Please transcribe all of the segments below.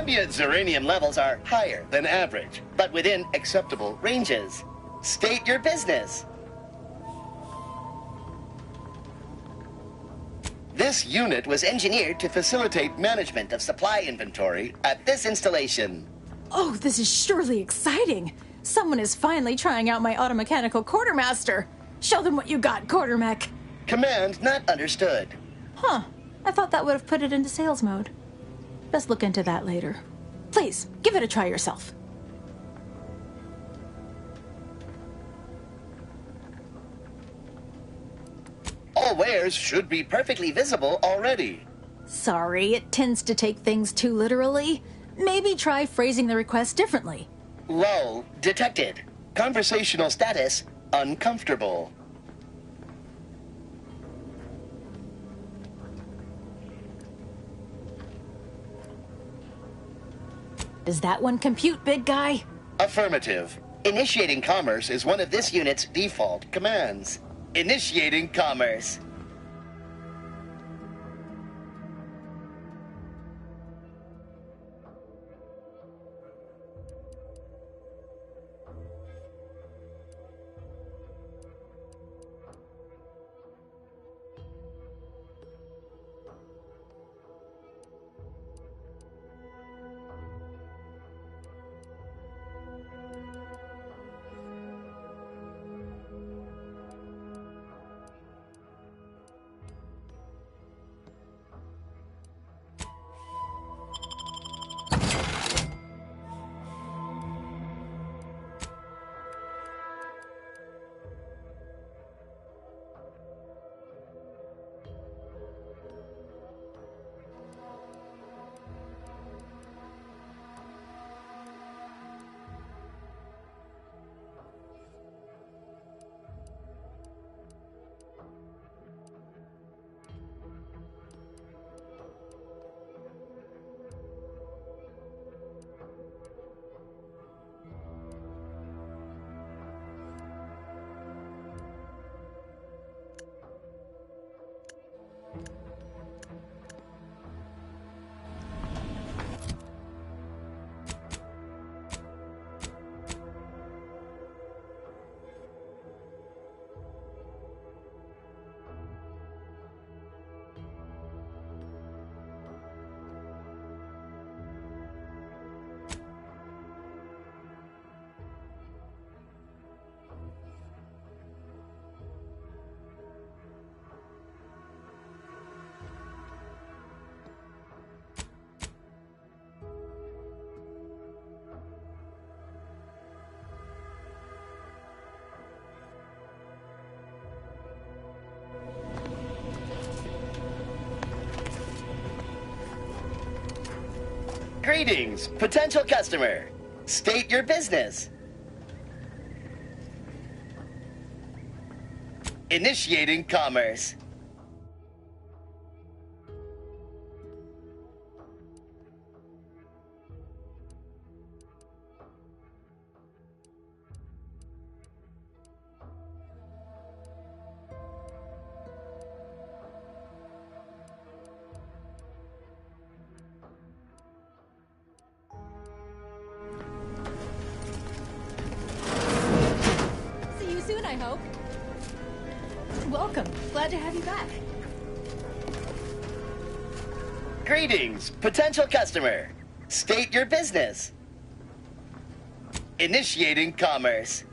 Ambient uranium levels are higher than average, but within acceptable ranges. State your business. This unit was engineered to facilitate management of supply inventory at this installation. Oh, this is surely exciting. Someone is finally trying out my automechanical quartermaster. Show them what you got, quartermech. Command not understood. Huh. I thought that would have put it into sales mode. Best look into that later. Please, give it a try yourself. All wares should be perfectly visible already. Sorry, it tends to take things too literally. Maybe try phrasing the request differently. Lull detected. Conversational status uncomfortable. Does that one compute, big guy? Affirmative. Initiating commerce is one of this unit's default commands. Initiating commerce. Greetings, potential customer. State your business. Initiating commerce. See you soon, I hope. Welcome. Glad to have you back. Greetings, potential customer. State your business. Initiating commerce.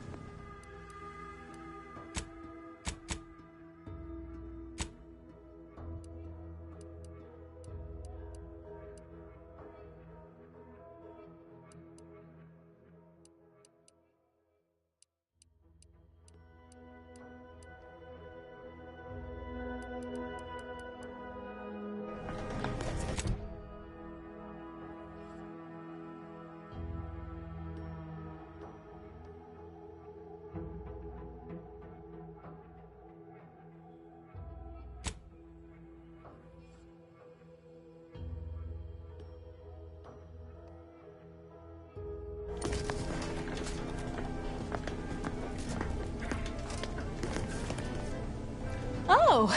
Oh,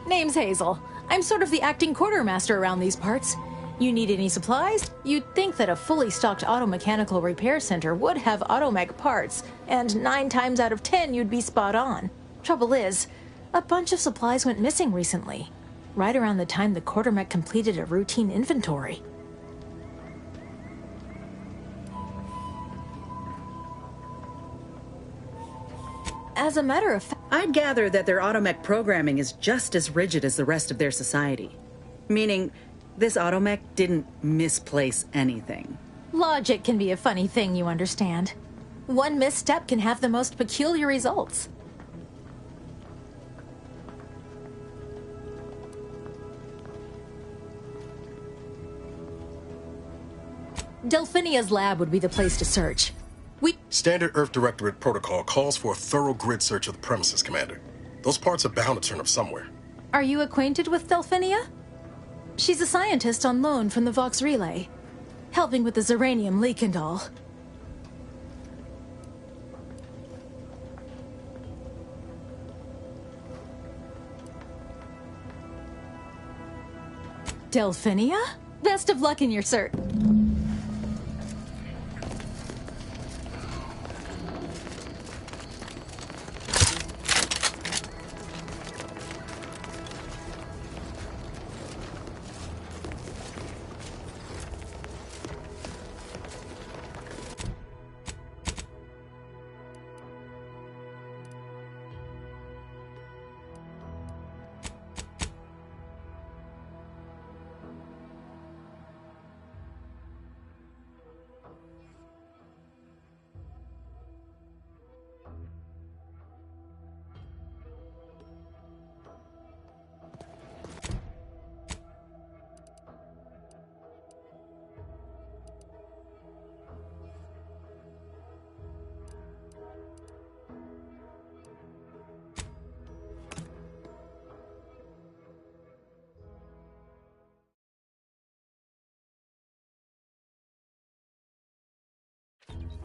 name's Hazel. I'm sort of the acting quartermaster around these parts. You need any supplies? You'd think that a fully stocked auto mechanical repair center would have automech parts, and 9 times out of 10 you'd be spot on. Trouble is, a bunch of supplies went missing recently, right around the time the quartermech completed a routine inventory. As a matter of fact, I'd gather that their automech programming is just as rigid as the rest of their society. Meaning, this automech didn't misplace anything. logic can be a funny thing, you understand. One misstep can have the most peculiar results. Delphinia's lab would be the place to search. Standard Earth Directorate protocol calls for a thorough grid search of the premises, Commander. Those parts are bound to turn up somewhere. Are you acquainted with Delphinia? She's a scientist on loan from the Vox Relay, helping with the Zeranium leak and all. Delphinia? Best of luck in your search.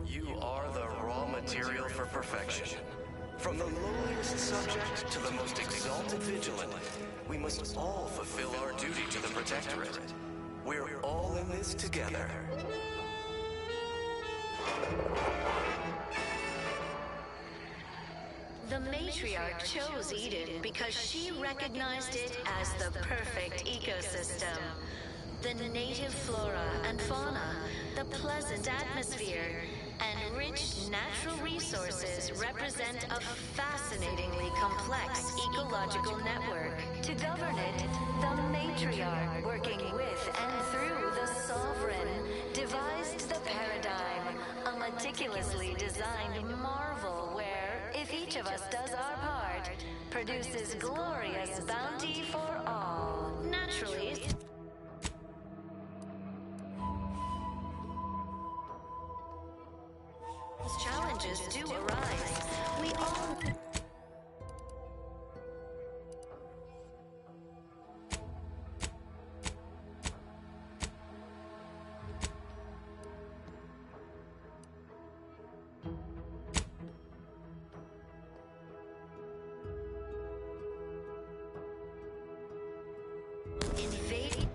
You are the raw material for perfection. From the lowliest subject to the most exalted vigilant, we must all fulfill our duty to the Protectorate. We're all in this together. The matriarch chose Eden because she recognized it as the perfect ecosystem. The native flora and fauna, the pleasant atmosphere, and rich natural resources represent a fascinatingly complex ecological network. To govern it, the matriarch, working with and through the sovereign, devised the paradigm, a meticulously designed marvel where, if each of us does our part, produces glorious bounty for all. Naturally, challenges do arise. We all... invade...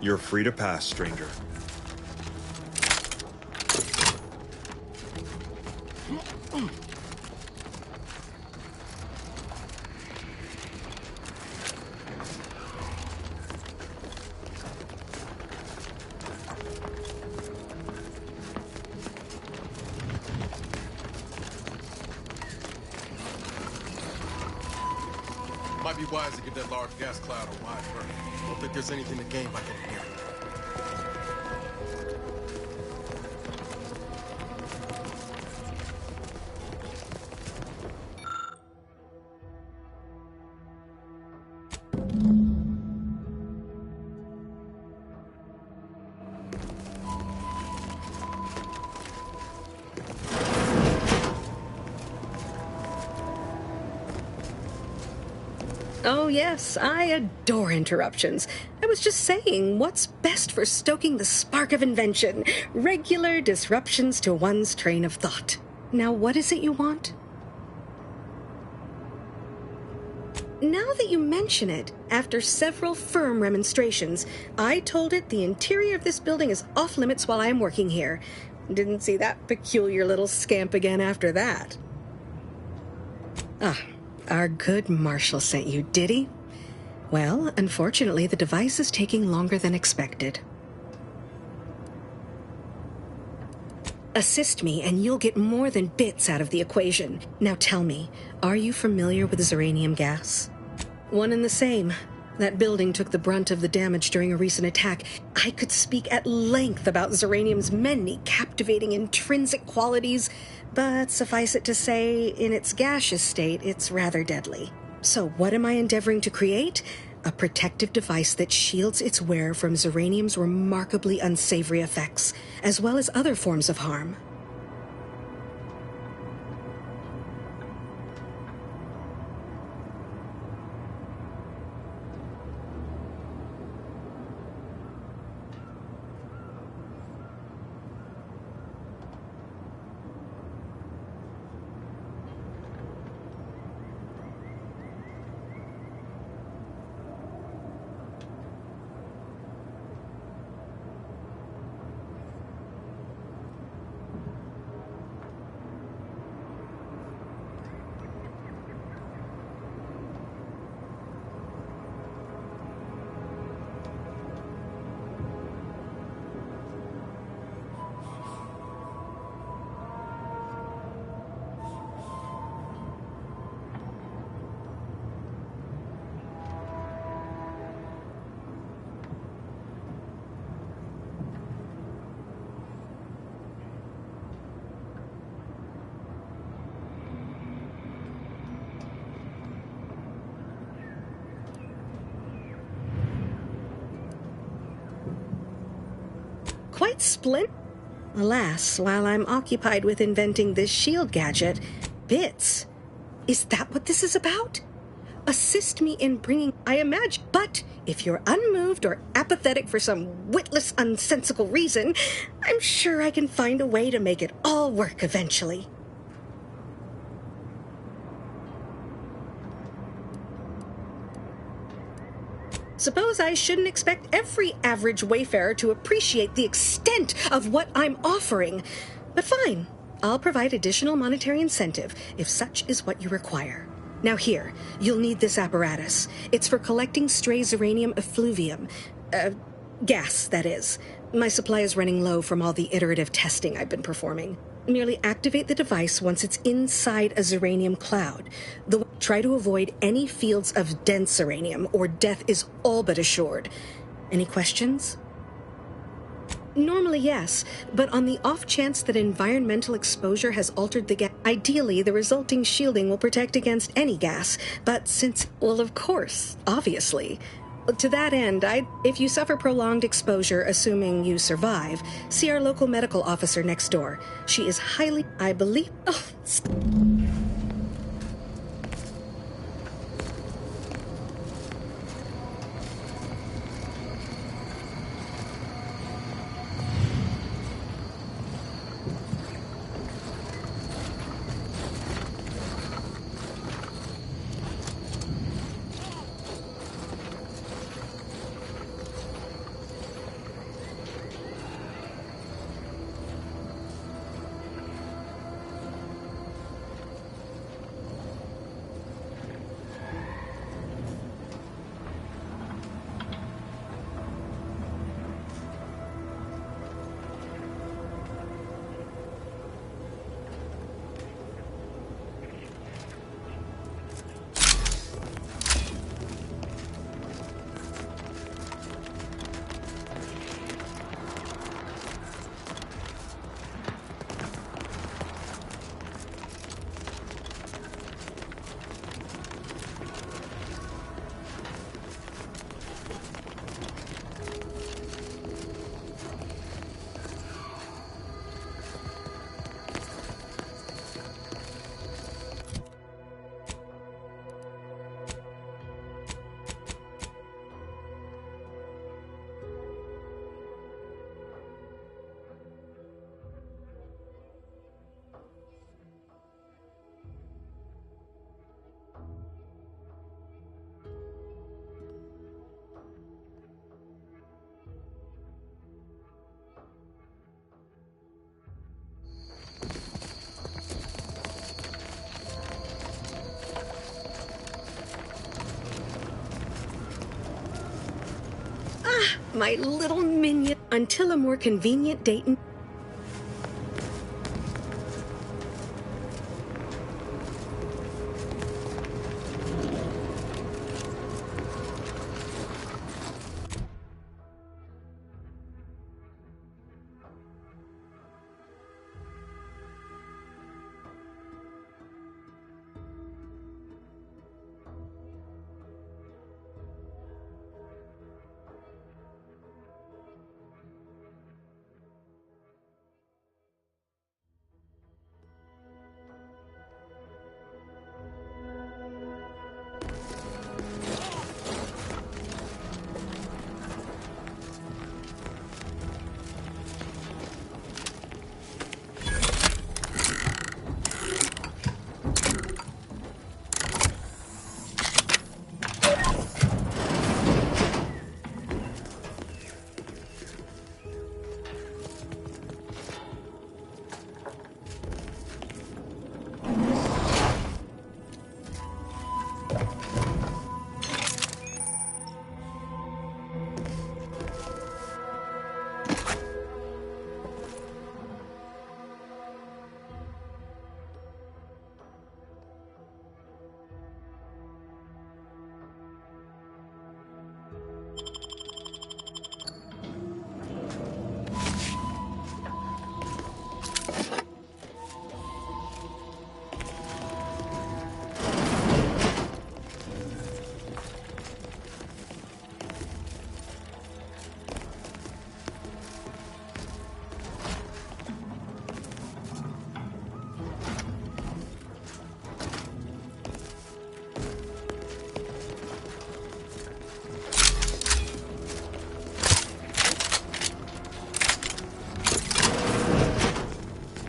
You're free to pass, stranger. Might be wise to give that large gas cloud a wide berth. Don't think there's anything to gain by getting near it. Oh yes, I adore interruptions. I was just saying, what's best for stoking the spark of invention? Regular disruptions to one's train of thought. Now what is it you want? Now that you mention it, after several firm remonstrations, I told it the interior of this building is off limits while I am working here. Didn't see that peculiar little scamp again after that. Our good Marshall sent you, did he? Well, unfortunately, the device is taking longer than expected. Assist me, and you'll get more than bits out of the equation. Now tell me, are you familiar with Zeranium gas? One and the same. That building took the brunt of the damage during a recent attack. I could speak at length about Zeranium's many captivating intrinsic qualities, but suffice it to say, in its gaseous state, it's rather deadly. So what am I endeavoring to create? A protective device that shields its wearer from Zeranium's remarkably unsavory effects, as well as other forms of harm. Quite splendid. Alas, while I'm occupied with inventing this shield gadget, bits. Is that what this is about? Assist me in bringing, I imagine. But if you're unmoved or apathetic for some witless, unsensical reason, I'm sure I can find a way to make it all work eventually. Suppose I shouldn't expect every average wayfarer to appreciate the extent of what I'm offering. But fine, I'll provide additional monetary incentive if such is what you require. Now here, you'll need this apparatus. It's for collecting stray Zeranium effluvium. Gas, that is. My supply is running low from all the iterative testing I've been performing. Merely activate the device once it's inside a Zeranium cloud. Try to avoid any fields of dense Zeranium, or death is all but assured. Any questions? Normally, yes, but on the off chance that environmental exposure has altered the gas, ideally the resulting shielding will protect against any gas. But since, well, of course, obviously. To that end, if you suffer prolonged exposure, assuming you survive, see our local medical officer next door. She is highly, I believe... Oh, My little minion. Until a more convenient date and...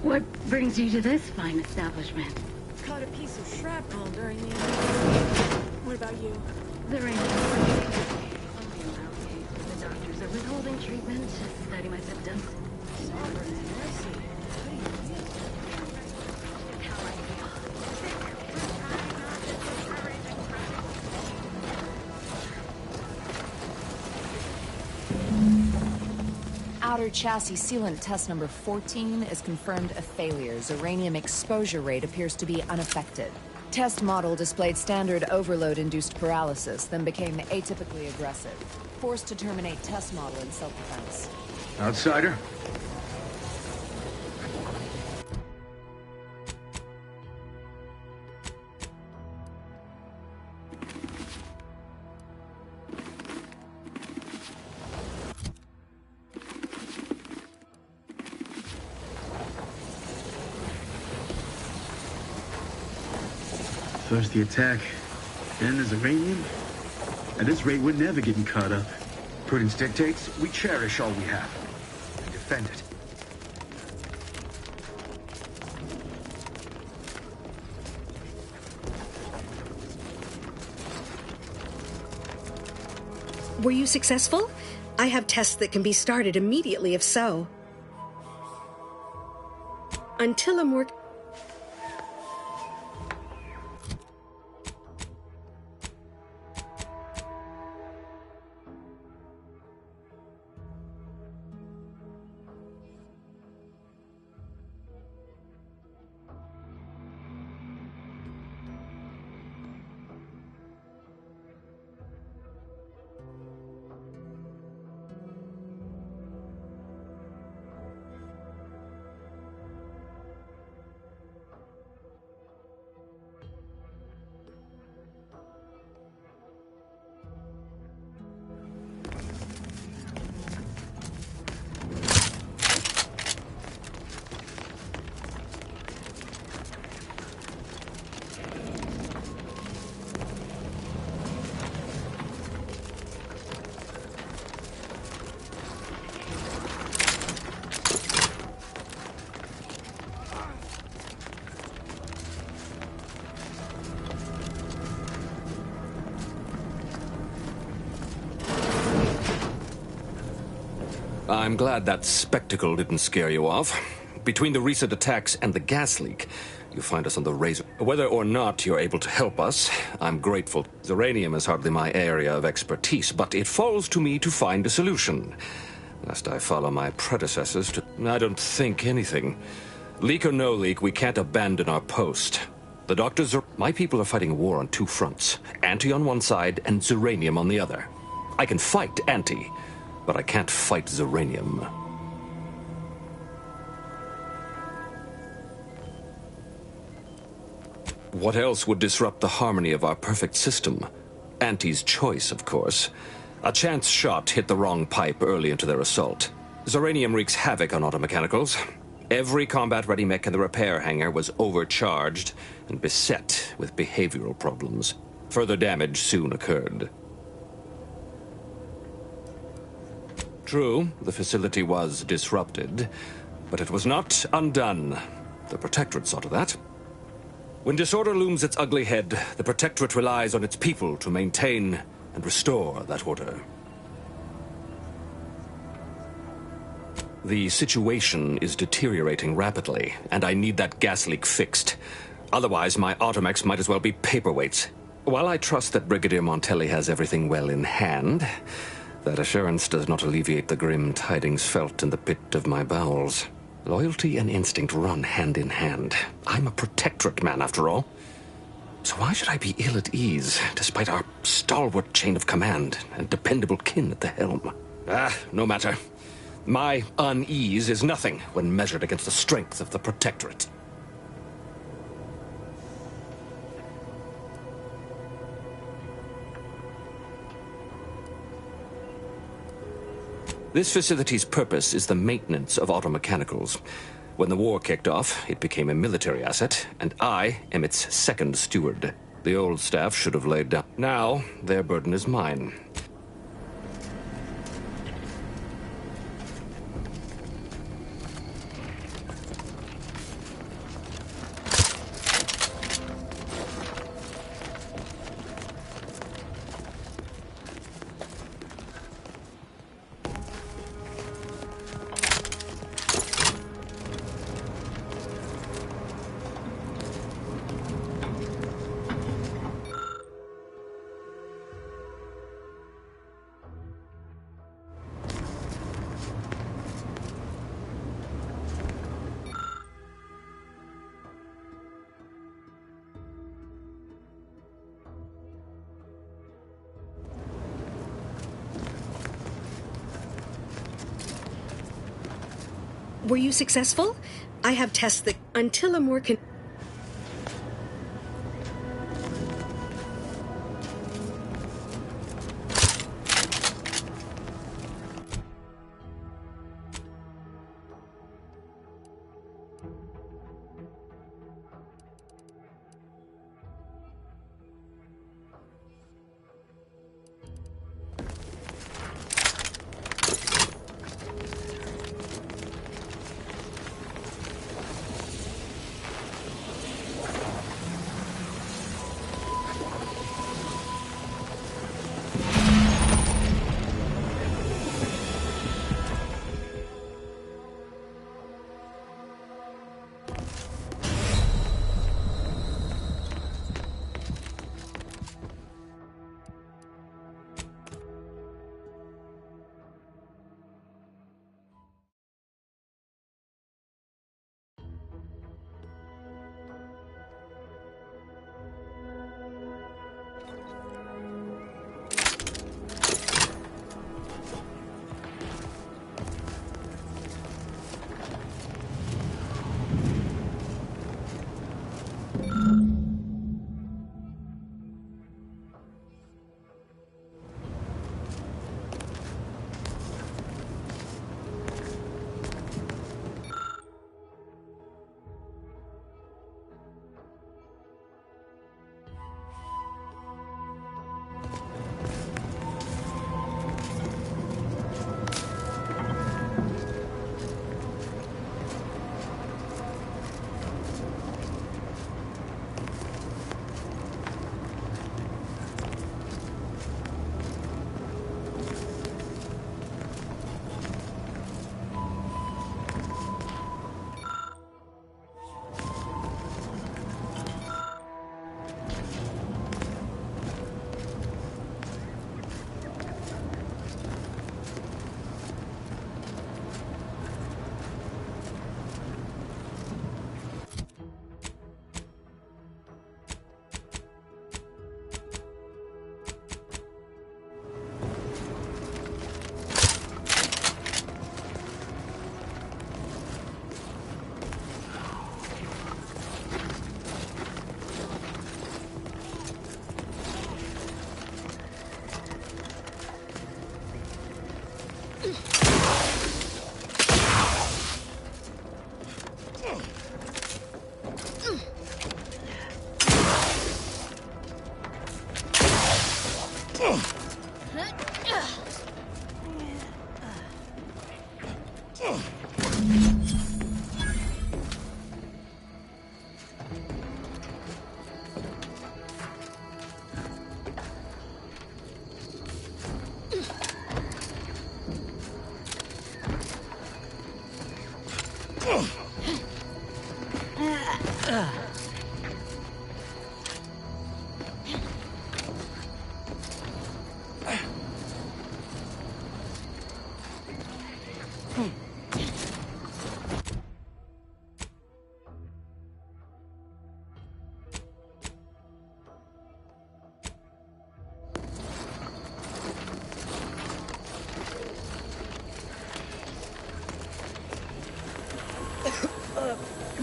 What brings you to this fine establishment? Caught a piece of shrapnel during the... What about you? The rain. The doctors are withholding treatment to study my symptoms. Outer chassis sealant test number 14 is confirmed a failure. Uranium exposure rate appears to be unaffected. Test model displayed standard overload-induced paralysis, then became atypically aggressive. Forced to terminate test model in self-defense. Outsider? First the attack, then there's uranium. At this rate, we're never getting caught up. Prudence dictates we cherish all we have and defend it. Were you successful? I have tests that can be started immediately if so. Until a more... I'm glad that spectacle didn't scare you off. Between the recent attacks and the gas leak, you find us on the razor. Whether or not you're able to help us, I'm grateful. Uranium is hardly my area of expertise, but it falls to me to find a solution. Lest I follow my predecessors to... I don't think anything. Leak or no leak, we can't abandon our post. The doctors are... My people are fighting a war on two fronts. Anti on one side and Zeranium on the other. I can fight Anti, but I can't fight Zeranium. What else would disrupt the harmony of our perfect system? Anti's choice, of course. A chance shot hit the wrong pipe early into their assault. Zeranium wreaks havoc on automechanicals. Every combat-ready mech in the repair hangar was overcharged and beset with behavioral problems. Further damage soon occurred. True, the facility was disrupted, but it was not undone. The Protectorate saw to that. When disorder looms its ugly head, the Protectorate relies on its people to maintain and restore that order. The situation is deteriorating rapidly, and I need that gas leak fixed. Otherwise, my automechs might as well be paperweights. While I trust that Brigadier Montelli has everything well in hand, that assurance does not alleviate the grim tidings felt in the pit of my bowels. Loyalty and instinct run hand in hand. I'm a Protectorate man, after all. So why should I be ill at ease, despite our stalwart chain of command and dependable kin at the helm? No matter. My unease is nothing when measured against the strength of the Protectorate. This facility's purpose is the maintenance of automechanicals. When the war kicked off, it became a military asset, and I am its second steward. The old staff should have laid down. Now, their burden is mine. Were you successful? I have tests that until a more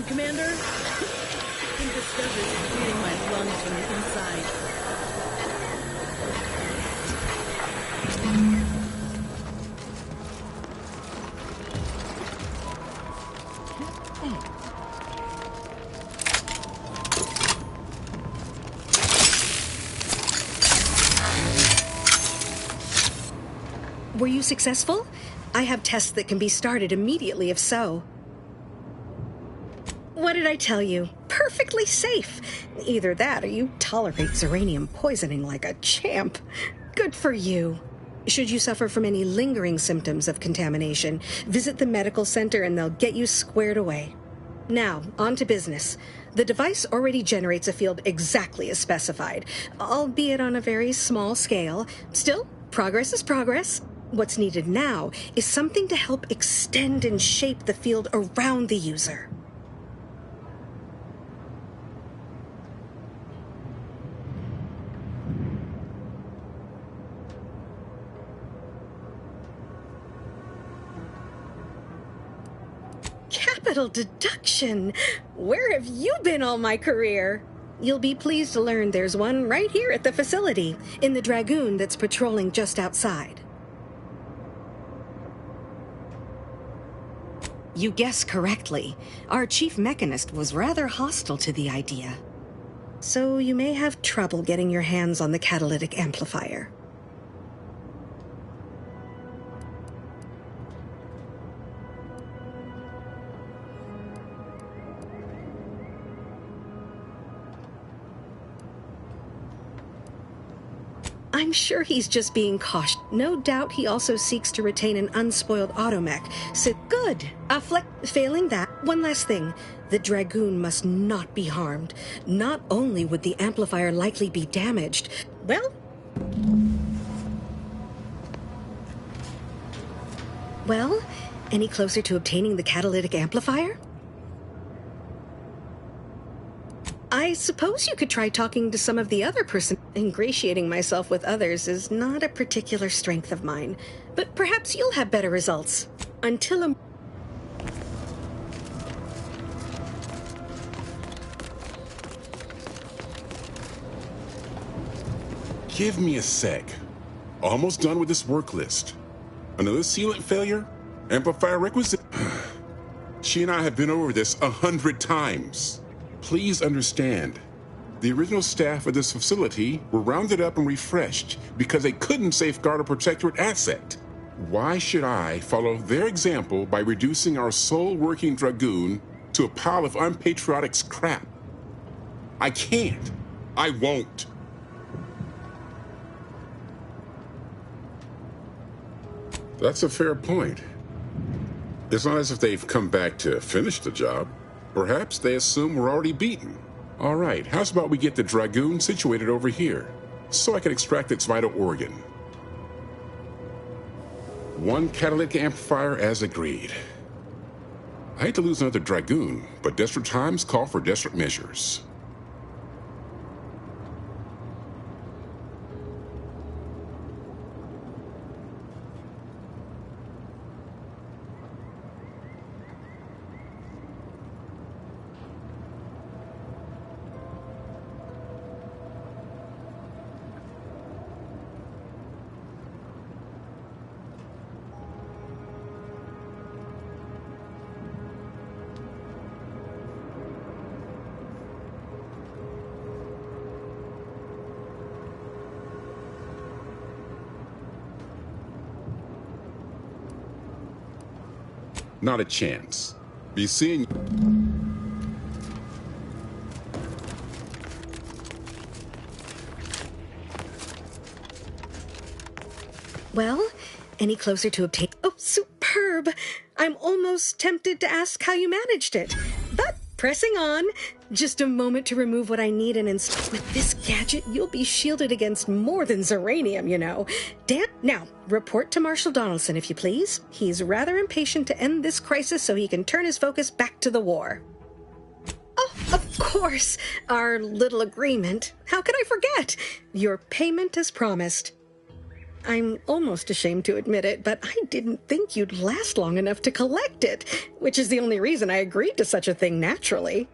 Commander, I think the stuff is bleeding my lungs from the inside. Were you successful? I have tests that can be started immediately if so. What did I tell you? Perfectly safe. Either that or you tolerate Zeranium poisoning like a champ. Good for you. Should you suffer from any lingering symptoms of contamination, visit the medical center and they'll get you squared away. Now, on to business. The device already generates a field exactly as specified, albeit on a very small scale. Still, progress is progress. What's needed now is something to help extend and shape the field around the user. Capital deduction! Where have you been all my career? You'll be pleased to learn there's one right here at the facility, in the Dragoon that's patrolling just outside. You guessed correctly. Our chief mechanist was rather hostile to the idea. So you may have trouble getting your hands on the catalytic amplifier. I'm sure he's just being cautious. No doubt he also seeks to retain an unspoiled automech. So good. Failing that, one last thing. The Dragoon must not be harmed. Not only would the amplifier likely be damaged, well, any closer to obtaining the catalytic amplifier? I suppose you could try talking to some of the other person. Ingratiating myself with others is not a particular strength of mine, but perhaps you'll have better results. Until a... Give me a sec. Almost done with this work list. Another sealant failure? Amplifier requisite? She and I have been over this 100 times. Please understand, the original staff of this facility were rounded up and refreshed because they couldn't safeguard a protectorate asset. Why should I follow their example by reducing our sole working Dragoon to a pile of unpatriotic scrap? I can't. I won't. That's a fair point. It's not as if they've come back to finish the job. Perhaps they assume we're already beaten. All right, how's about we get the Dragoon situated over here, so I can extract its vital organ? One catalytic amplifier as agreed. I hate to lose another Dragoon, but desperate times call for desperate measures. Not a chance. Be seeing... Well, any closer to obtain... Oh, superb! I'm almost tempted to ask how you managed it. But pressing on. Just a moment to remove what I need and install. With this gadget, you'll be shielded against more than Zeranium, you know. Dan, now, report to Marshal Donaldson, if you please. He's rather impatient to end this crisis so he can turn his focus back to the war. Oh, of course. Our little agreement. How could I forget? Your payment as promised. I'm almost ashamed to admit it, but I didn't think you'd last long enough to collect it, which is the only reason I agreed to such a thing naturally.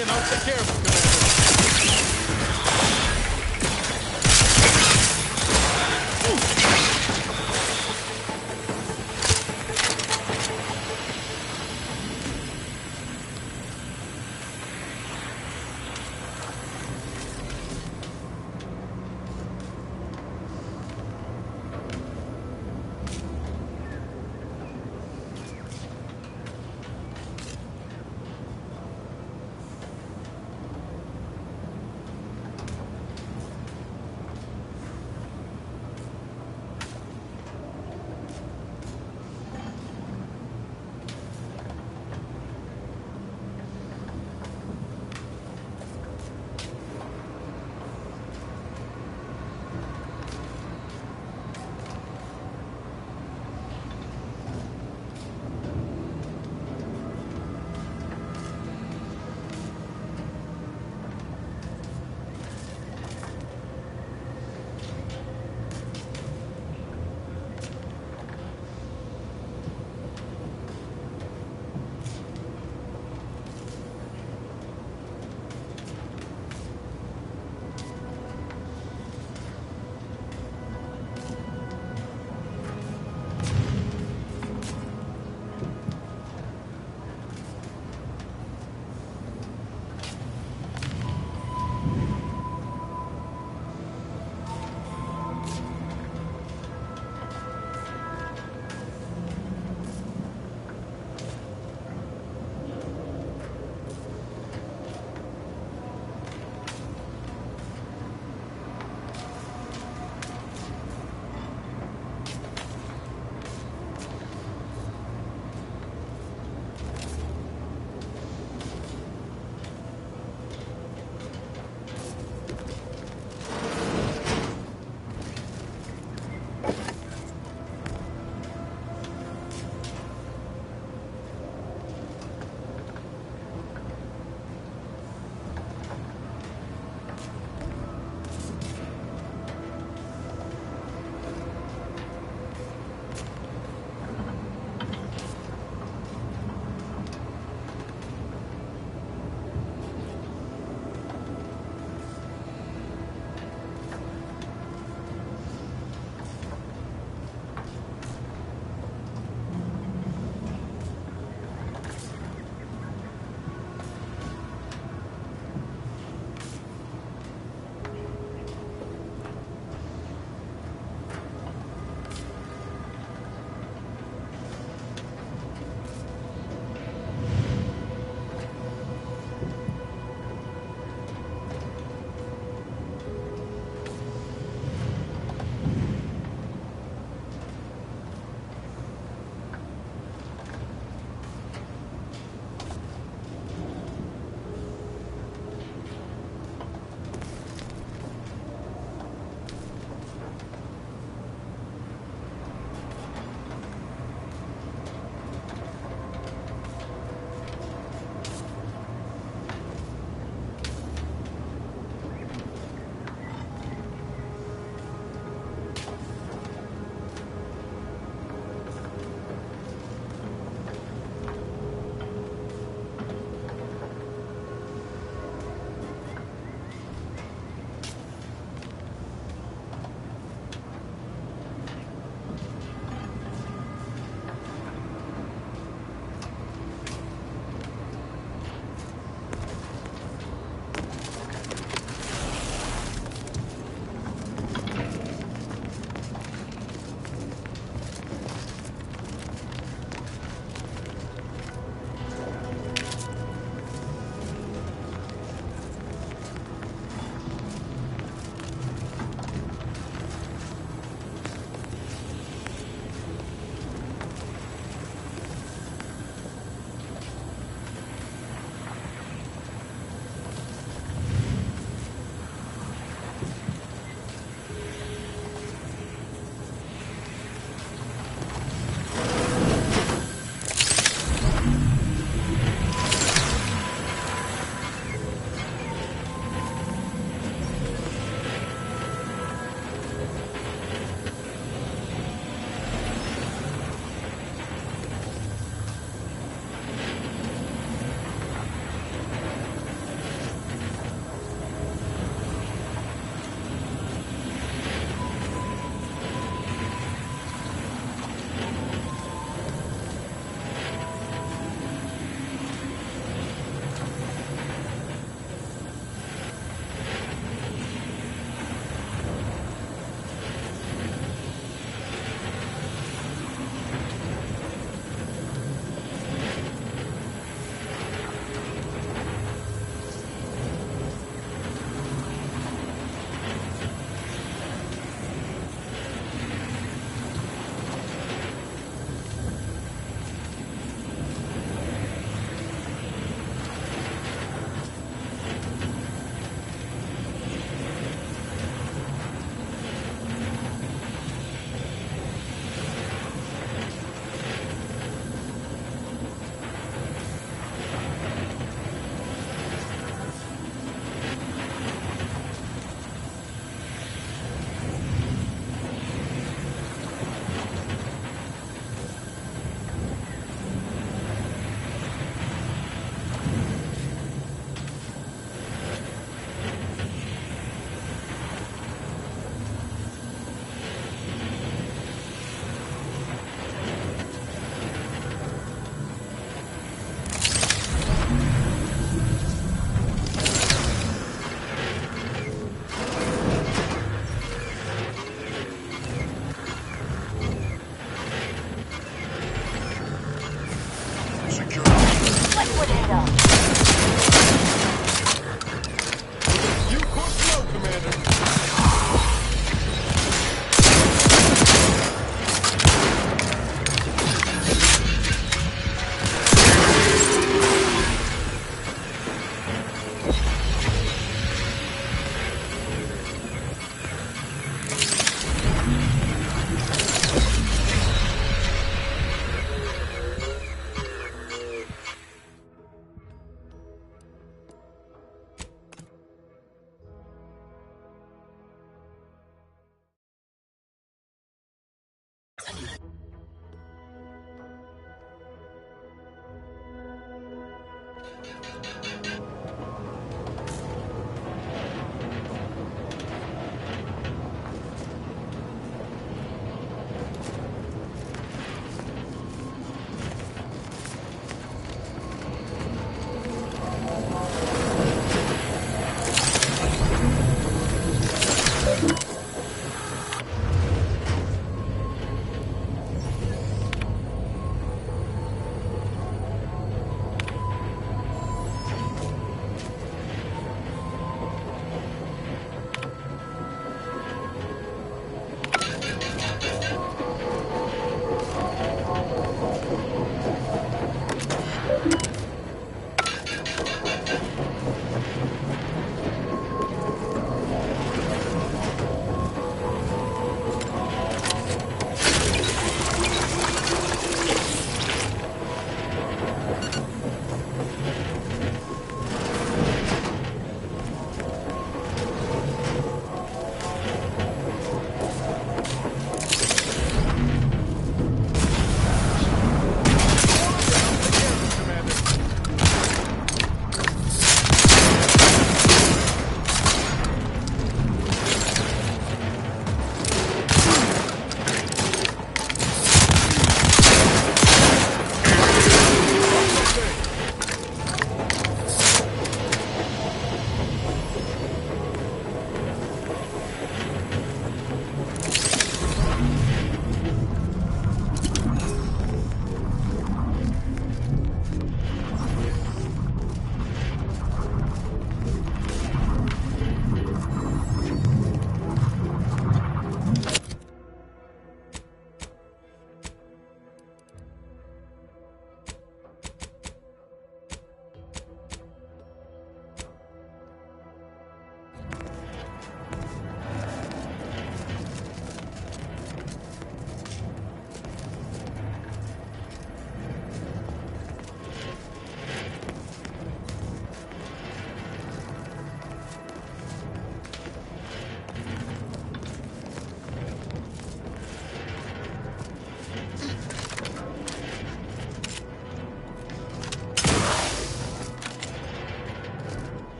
and I'll take care of it, Commander.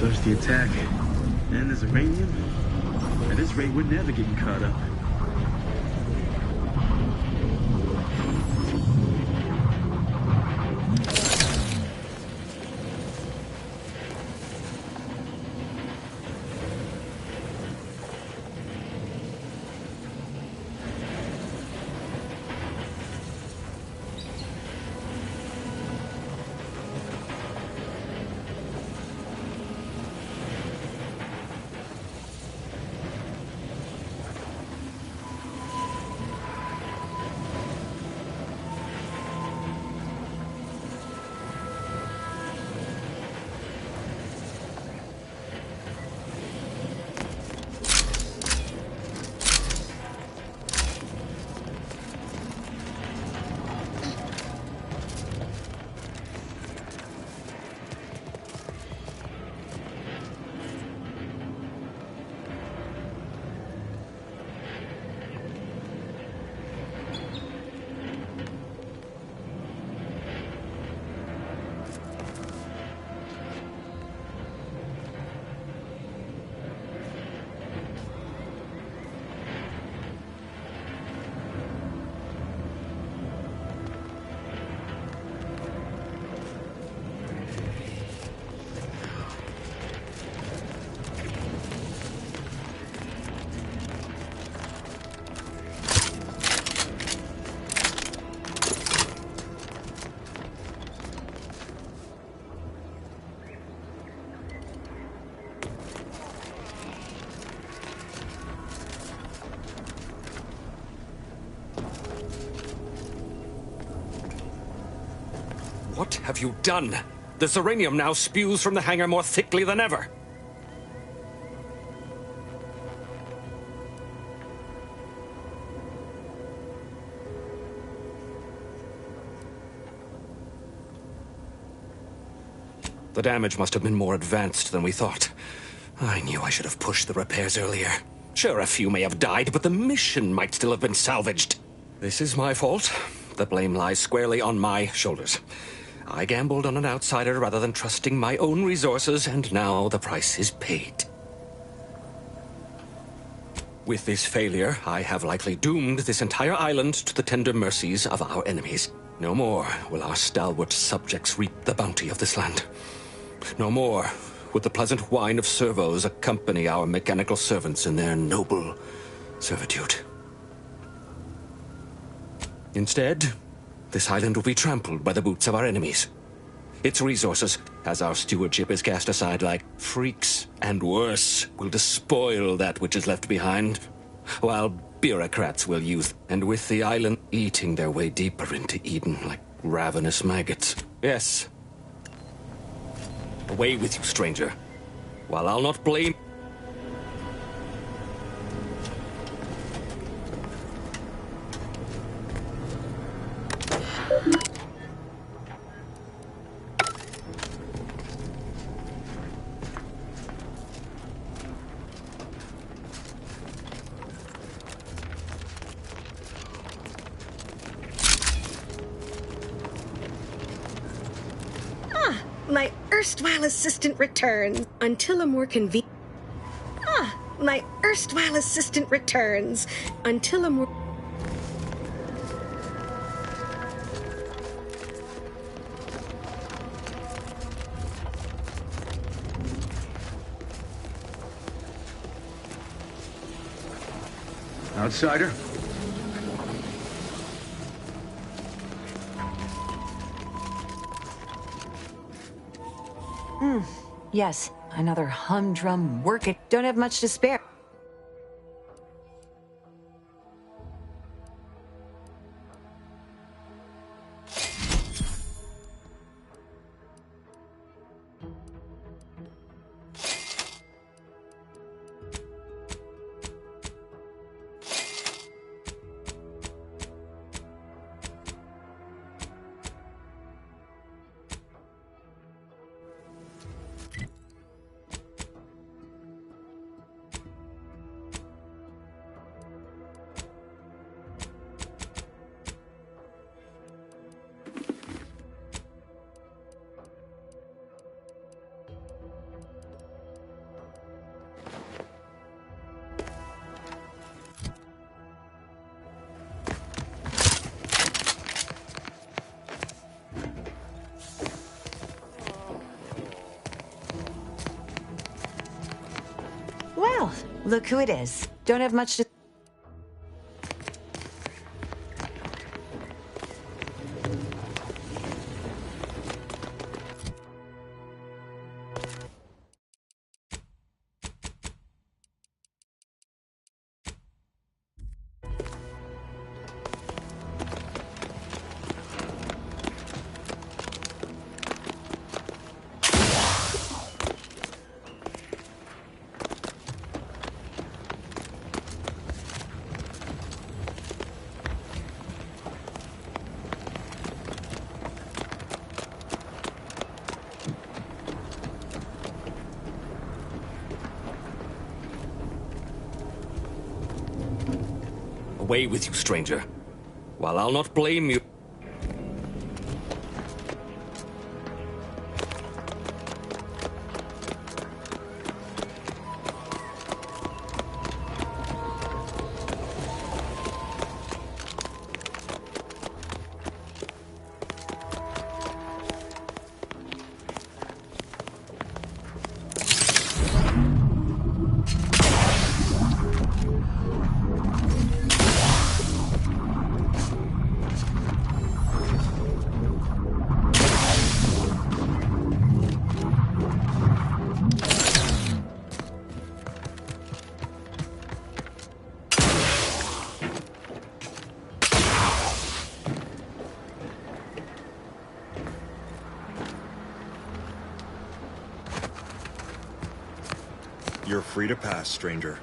First the attack, then there's uranium. At this rate, we're never getting caught up. What have you done? This uranium now spews from the hangar more thickly than ever. The damage must have been more advanced than we thought. I knew I should have pushed the repairs earlier. Sure, a few may have died, but the mission might still have been salvaged. This is my fault. The blame lies squarely on my shoulders. I gambled on an outsider rather than trusting my own resources, and now the price is paid. With this failure, I have likely doomed this entire island to the tender mercies of our enemies. No more will our stalwart subjects reap the bounty of this land. No more would the pleasant wine of servos accompany our mechanical servants in their noble servitude. Instead, this island will be trampled by the boots of our enemies. Its resources, as our stewardship is cast aside like freaks, and worse, will despoil that which is left behind, while bureaucrats will use, and with the island eating their way deeper into Eden like ravenous maggots. Yes. Away with you, stranger. While I'll not blame... My erstwhile assistant returns until a more convenient... my erstwhile assistant returns until a more... Outsider? Yes, another humdrum work it. Don't have much to spare. Well, look who it is. Don't have much to... Away with you, stranger. While I'll not blame you... You're free to pass, stranger.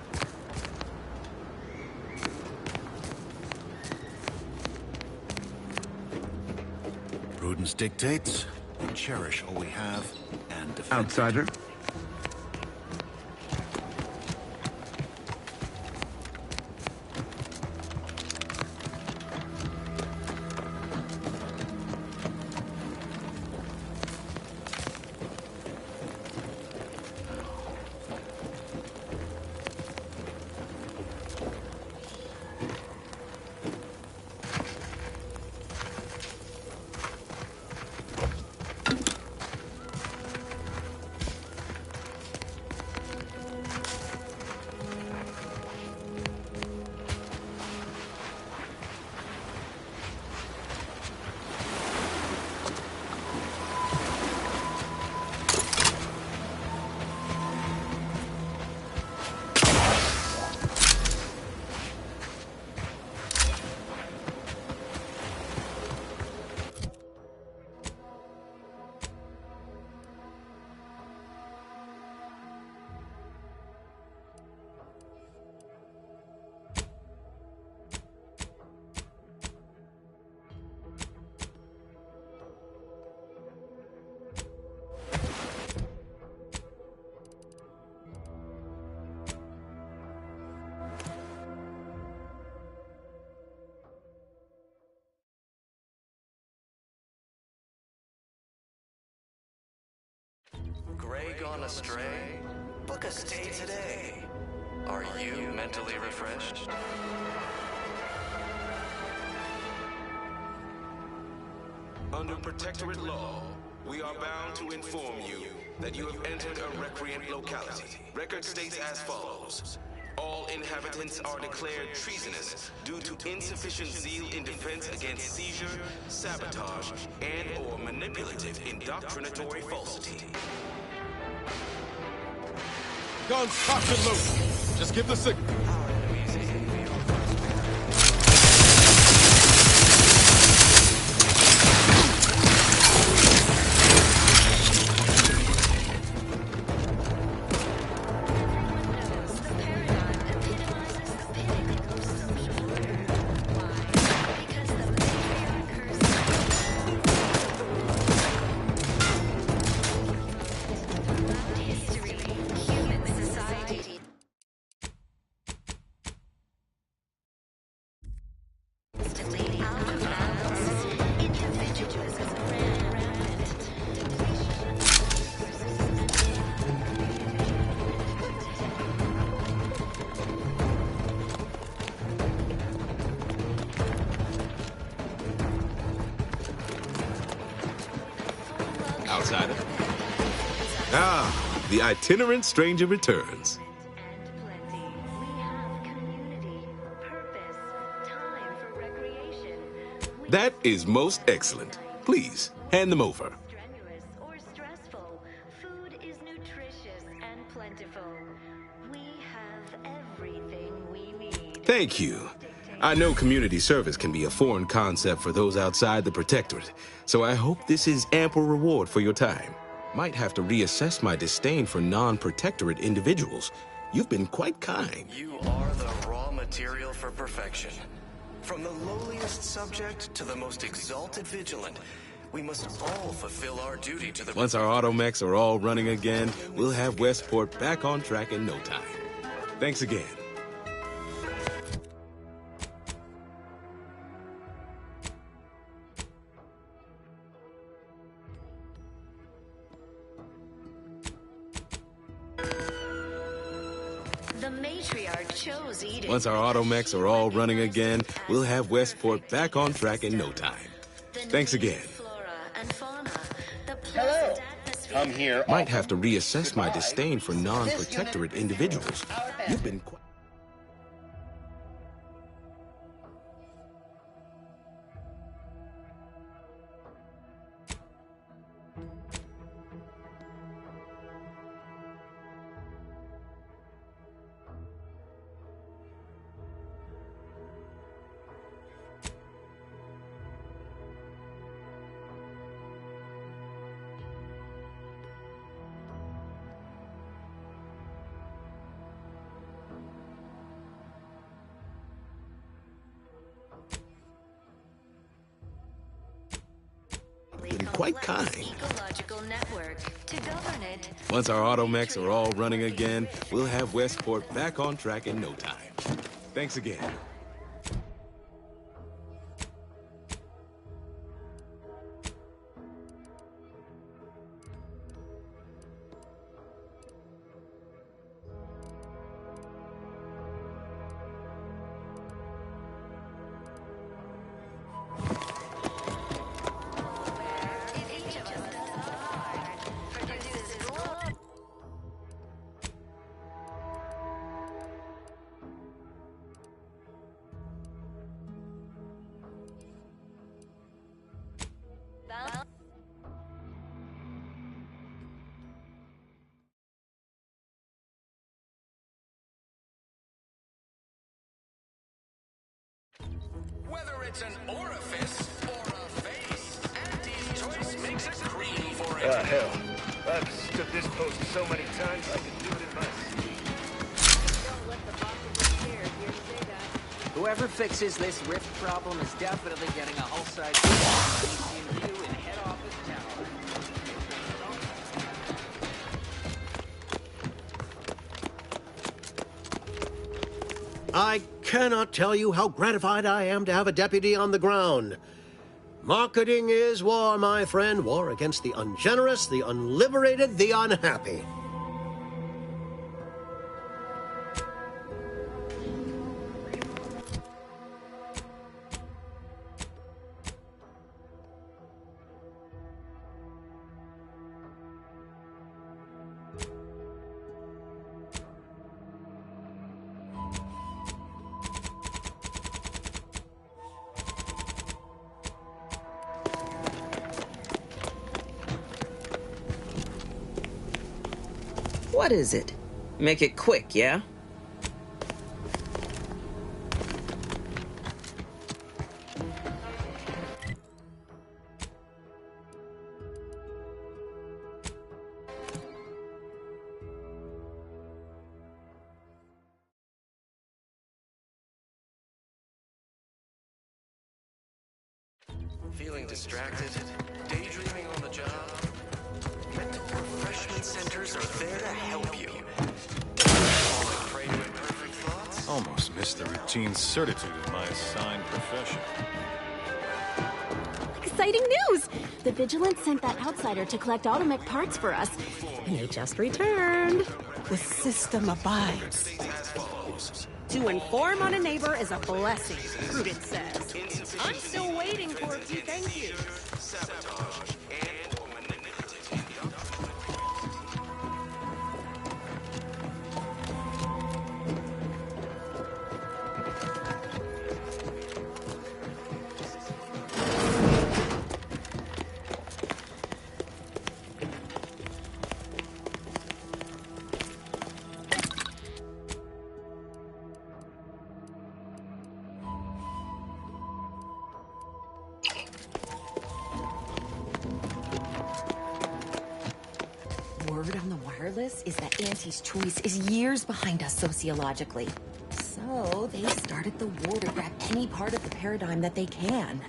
Prudence dictates we cherish all we have and defend Outsider? Gray gone astray? Book a stay today. Are you mentally refreshed? Under Protectorate law, we are bound to inform you that you have entered a recreant locality. Record states as follows. All inhabitants are declared treasonous due to insufficient zeal in defense against seizure, sabotage, and/or manipulative indoctrinatory falsity. Guns cocked and loaded. Just give the signal. Outsider. Ah, the itinerant stranger returns. That is most excellent. Please, hand them over. Strenuous or stressful, food is nutritious and plentiful. We have everything we need. Thank you. I know community service can be a foreign concept for those outside the Protectorate, so I hope this is ample reward for your time. Might have to reassess my disdain for non-Protectorate individuals. You've been quite kind. You are the raw material for perfection. From the lowliest subject to the most exalted vigilant, we must all fulfill our duty to the... Once our automechs are all running again, we'll have Westport back on track in no time. Thanks again. The matriarch chose Eden. Once our automechs are all running again, we'll have Westport back on track in no time. Thanks again. Hello. Come here. Might have to reassess my disdain for non-Protectorate individuals. You've been quite... quite kind. Once our automechs are all running again, we'll have Westport back on track in no time. Thanks again. Whether it's an orifice or a face, Auntie's choice makes a cream for it. Hell. I've stood this post so many times I can do it in my sleep. Whoever fixes this rift problem is definitely getting a whole side in view in head office tower. I cannot tell you how gratified I am to have a deputy on the ground. Marketing is war, my friend. War against the ungenerous, the unliberated, the unhappy. What is it? Make it quick, yeah? Feeling distracted? Daydreaming on the job? Mental refreshment centers are there to help you. Falling prey to imperfect thoughts? Almost missed the routine certitude of my assigned profession. Exciting news! The Vigilance sent that outsider to collect automech parts for us. And they just returned. The system abides. To inform on a neighbor is a blessing, Prudence says. I'm still waiting for a few thank yous. Sabotage and or manipulative. Word on the wireless is that Auntie's choice is years behind us sociologically. So they started the war to grab any part of the paradigm that they can.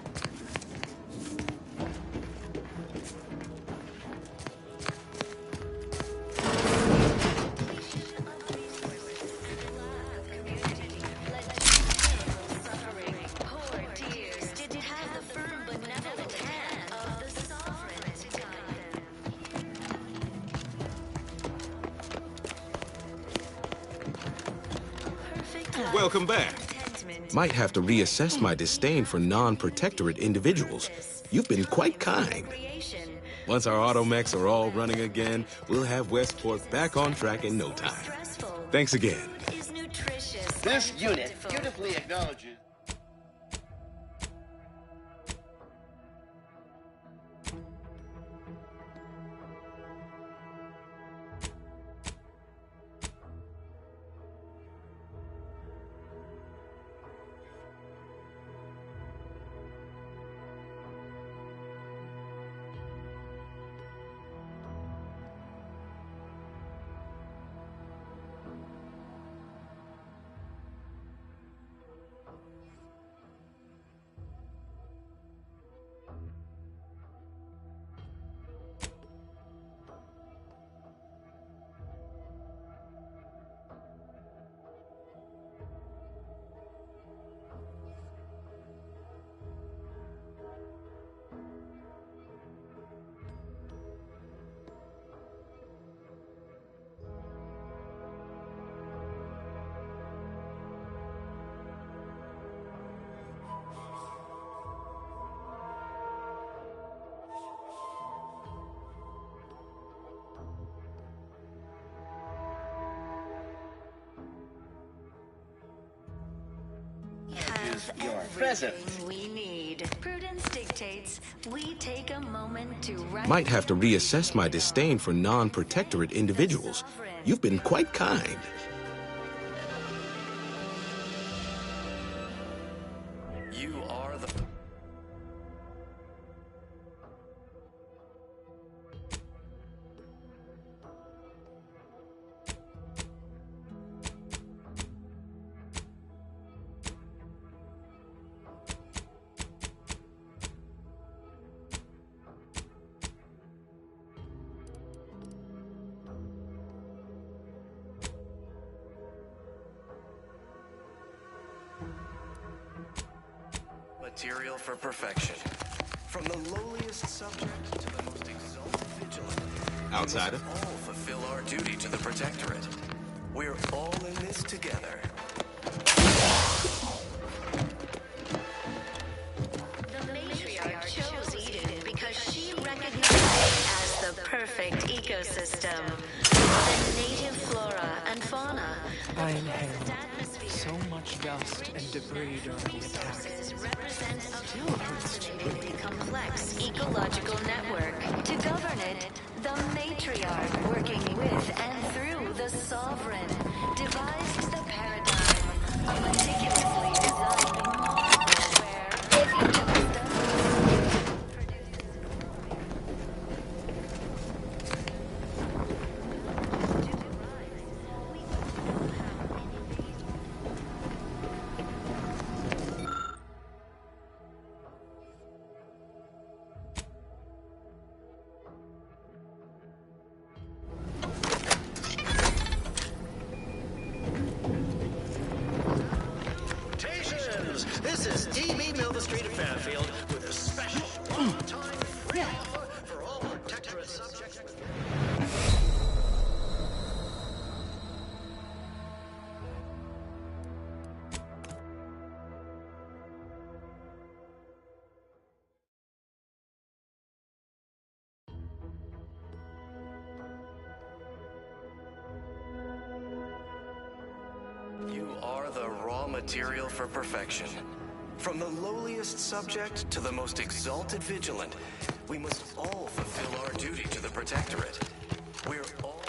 Welcome back. Might have to reassess my disdain for non-protectorate individuals. You've been quite kind. Once our automechs are all running again, we'll have Westport back on track in no time. Thanks again. This unit beautifully acknowledges. Your present. We need. Prudence dictates we take a moment to Might have to reassess my disdain for non-protectorate individuals. You've been quite kind. You are the... Material for perfection. From the lowliest subject to the most exalted vigilant, Outsider? we must all fulfill our duty to the Protectorate. We're all in this together. The matriarch chose Eden because she recognized it as the perfect ecosystem. The native flora and fauna. I inhaled so much dust and debris during the attack. Represent a extremely complex ecological network. To govern it, the matriarch, working with and through the sovereign, devised the paradigm, a meticulously designed model where, if each of us does This is TV Mill the Street of Fairfield with a special one-time free offer for all Protectorate subjects. You are the raw material for perfection. From the lowliest subject to the most exalted vigilant, we must all fulfill our duty to the Protectorate. We're all...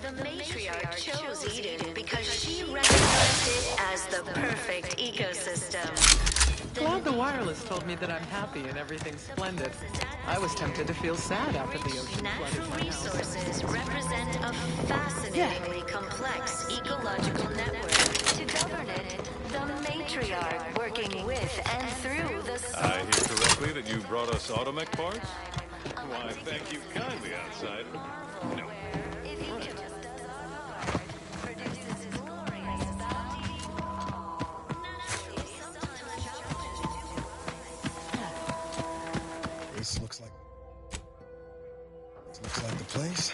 The matriarch chose Eden because she recognized it as the perfect ecosystem. Glad the wireless told me that I'm happy and everything's splendid. I was tempted to feel sad after the ocean Natural flooded my house. resources represent a fascinatingly complex ecological network. To govern it, the matriarch, working with and through the I hear correctly that you brought us automech parts? Why, thank you kindly, outsider. No. This looks like the place.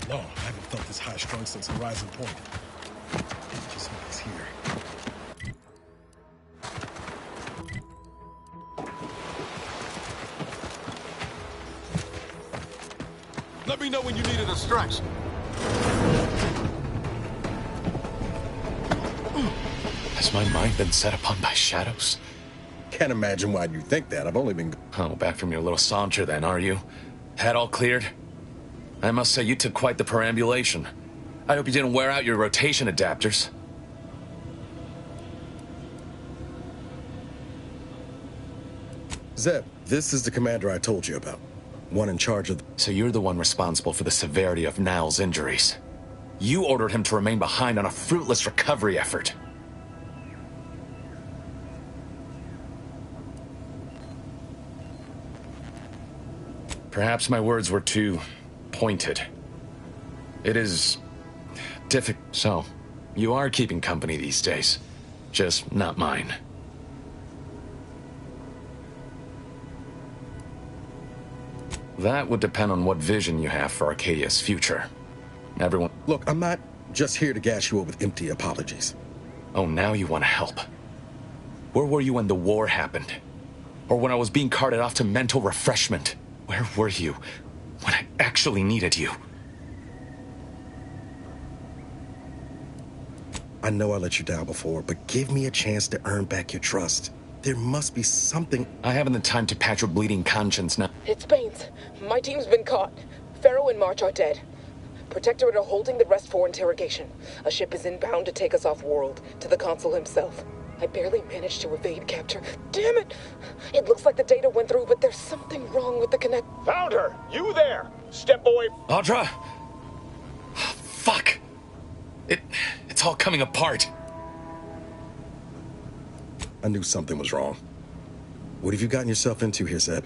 No, I haven't felt this high strung since Horizon Point. Just when it's here. Let me know when you need a distraction. Has my mind been set upon by shadows? Can't imagine why you think that. I've only been... Oh, back from your little saunter then, are you? Head all cleared? I must say, you took quite the perambulation. I hope you didn't wear out your rotation adapters. Zeb, this is the commander I told you about. One in charge of... So you're the one responsible for the severity of Nowell's injuries. You ordered him to remain behind on a fruitless recovery effort. Perhaps my words were too pointed. It is difficult. So, you are keeping company these days. Just not mine. That would depend on what vision you have for Arcadia's future. Everyone... Look, I'm not just here to gas you up with empty apologies. Oh, now you want to help. Where were you when the war happened? Or when I was being carted off to mental refreshment? Where were you when I actually needed you? I know I let you down before, but give me a chance to earn back your trust. There must be something... I haven't the time to patch your bleeding conscience now. It's Baines. My team's been caught. Pharaoh and March are dead. Protectorate are holding the rest for interrogation. A ship is inbound to take us off-world, to the consul himself. I barely managed to evade capture. Damn it! It looks like the data went through, but there's something wrong with the connect... Found her! You there! Step away... Audra! Fuck! It's all coming apart. I knew something was wrong. What have you gotten yourself into here, Zeb?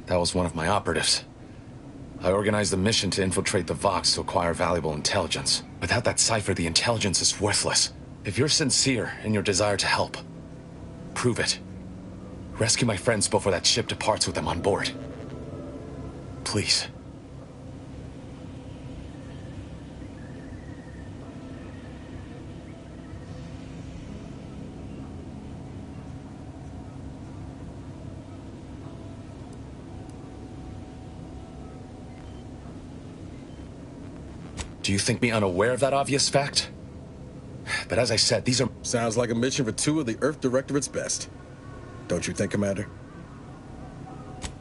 That was one of my operatives. I organized a mission to infiltrate the Vox to acquire valuable intelligence. Without that cipher, the intelligence is worthless. If you're sincere in your desire to help, prove it. Rescue my friends before that ship departs with them on board. Please. Do you think me unaware of that obvious fact? But as I said, these are... Sounds like a mission for two of the Earth Directorate's best. Don't you think, Commander?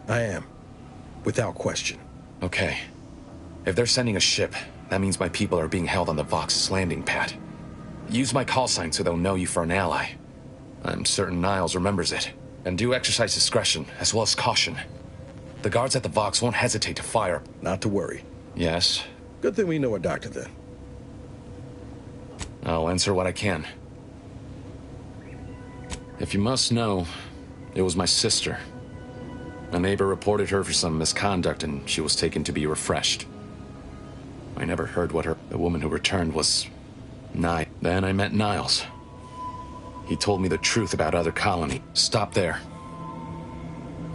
I am. Without question. Okay. If they're sending a ship, that means my people are being held on the Vox's landing pad. Use my call sign so they'll know you for an ally. I'm certain Niles remembers it. And do exercise discretion, as well as caution. The guards at the Vox won't hesitate to fire. Not to worry. Yes? Good thing we know a doctor then. I'll answer what I can. If you must know, it was my sister. A neighbor reported her for some misconduct and she was taken to be refreshed. I never heard what the woman who returned was... Then I met Niles. He told me the truth about other colony. Stop there.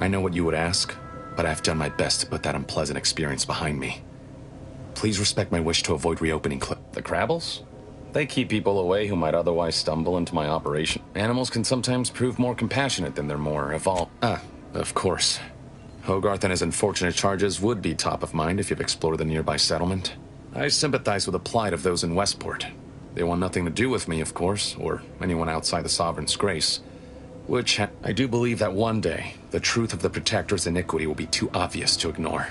I know what you would ask, but I've done my best to put that unpleasant experience behind me. Please respect my wish to avoid reopening the Crabbles? They keep people away who might otherwise stumble into my operation. Animals can sometimes prove more compassionate than their more evolved... of course. Hogarth and his unfortunate charges would be top of mind if you've explored the nearby settlement. I sympathize with the plight of those in Westport. They want nothing to do with me, of course, or anyone outside the Sovereign's grace. Which, I do believe that one day, the truth of the Protector's iniquity will be too obvious to ignore.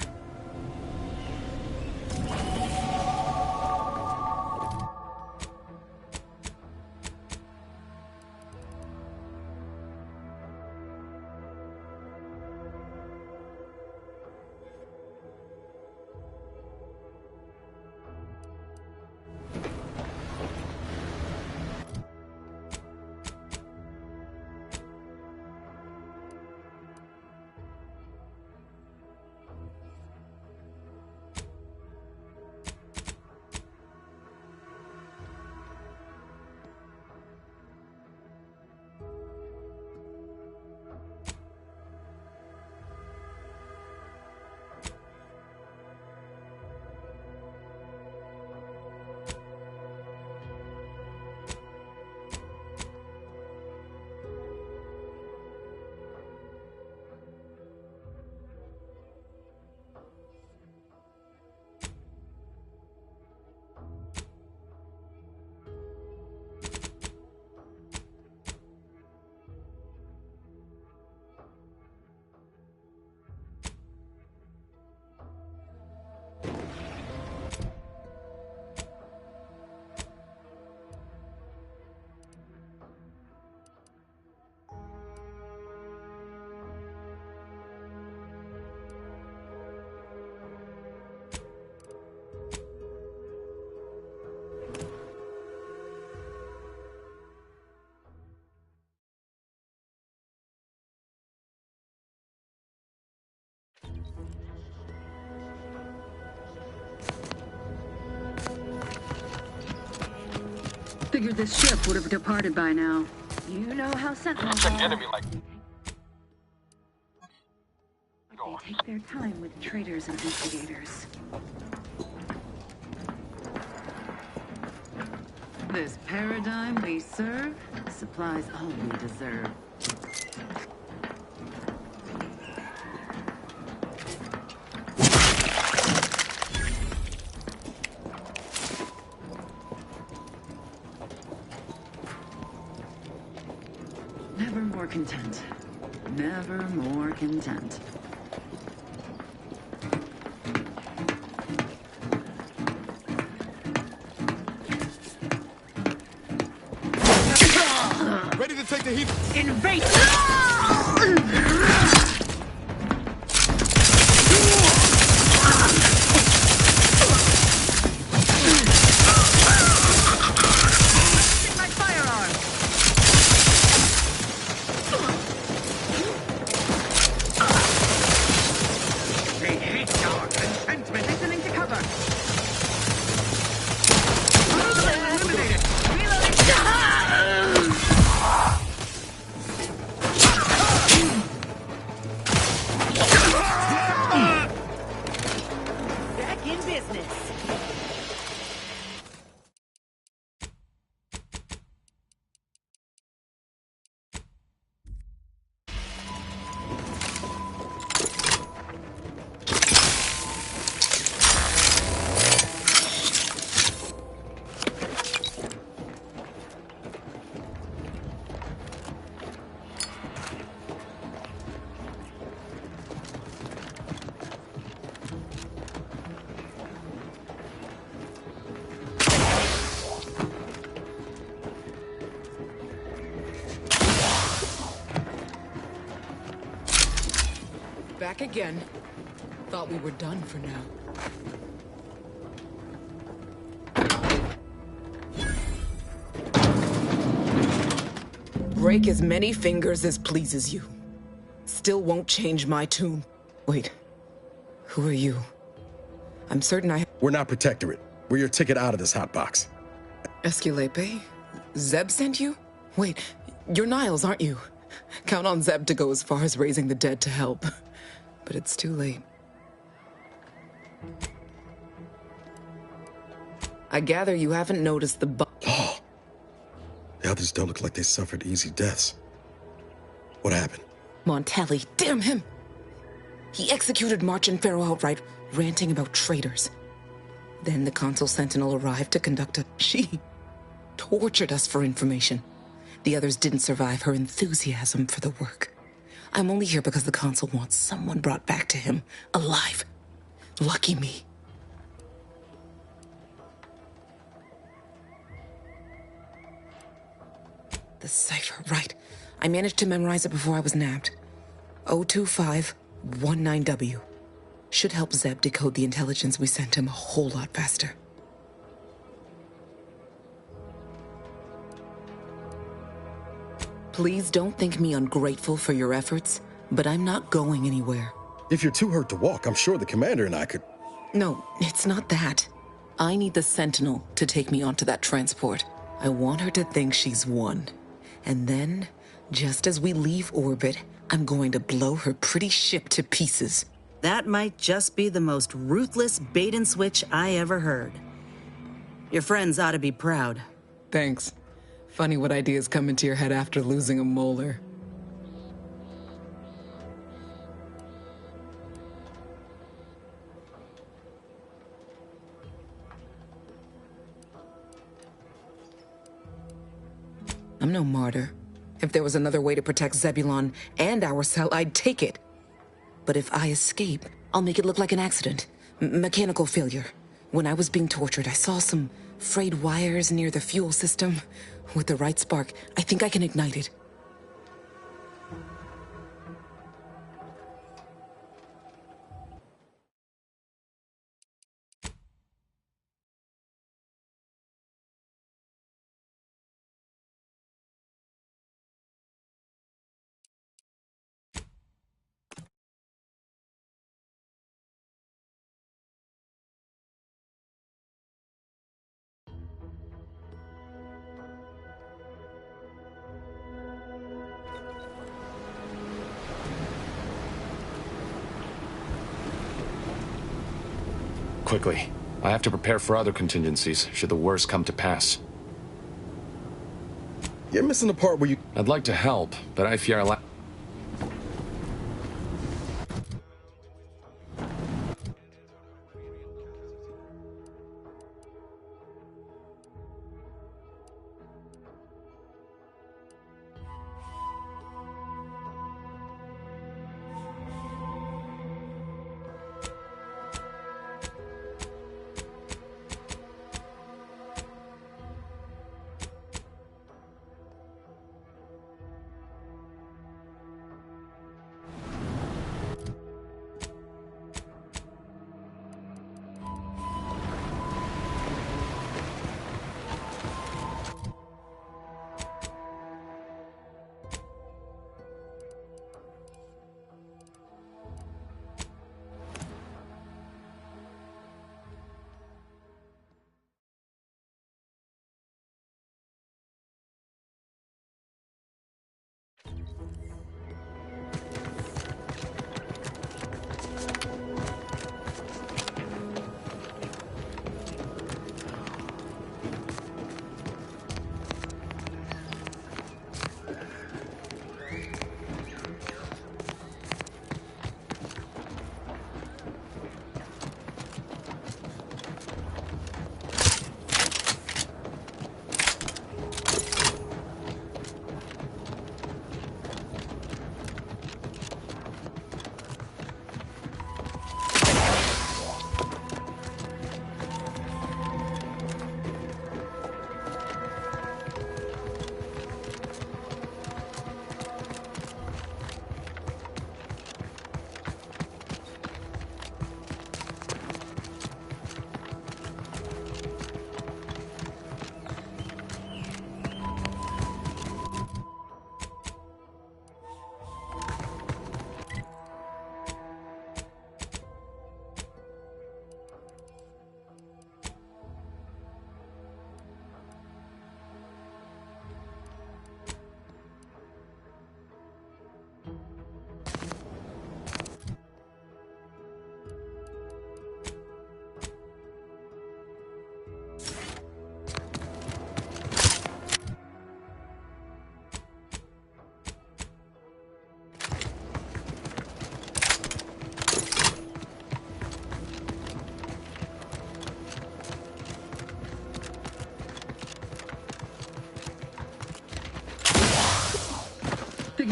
Figured this ship would have departed by now. You know how sentinels are. They take their time with traitors and instigators. This paradigm we serve supplies all we deserve. Never more content. Never more content. Ready to take the heat. Invade! Eliminated! Reloading! Back again. Thought we were done for now. Break as many fingers as pleases you. Still won't change my tune. Wait, who are you? I'm certain We're not Protectorate. We're your ticket out of this hotbox. Esculape? Zeb sent you? Wait, you're Niles, aren't you? Count on Zeb to go as far as raising the dead to help. But it's too late. I gather you haven't noticed the Oh! The others don't look like they suffered easy deaths. What happened? Montelli, damn him! He executed March and Pharaoh outright, ranting about traitors. Then the Consul Sentinel arrived to conduct a... She tortured us for information. The others didn't survive her enthusiasm for the work. I'm only here because the Consul wants someone brought back to him, alive. Lucky me. The cipher, right. I managed to memorize it before I was nabbed. 02519W. Should help Zeb decode the intelligence we sent him a whole lot faster. Please don't think me ungrateful for your efforts, but I'm not going anywhere. If you're too hurt to walk, I'm sure the commander and I could... No, it's not that. I need the Sentinel to take me onto that transport. I want her to think she's won. And then, just as we leave orbit, I'm going to blow her pretty ship to pieces. That might just be the most ruthless bait and switch I ever heard. Your friends ought to be proud. Thanks. Funny what ideas come into your head after losing a molar. I'm no martyr. If there was another way to protect Zebulon and our cell, I'd take it. But if I escape, I'll make it look like an accident. Mechanical failure. When I was being tortured, I saw some frayed wires near the fuel system. With the right spark, I think I can ignite it. Quickly. I have to prepare for other contingencies, should the worst come to pass. You're missing the part where you... I'd like to help, but I fear I'll...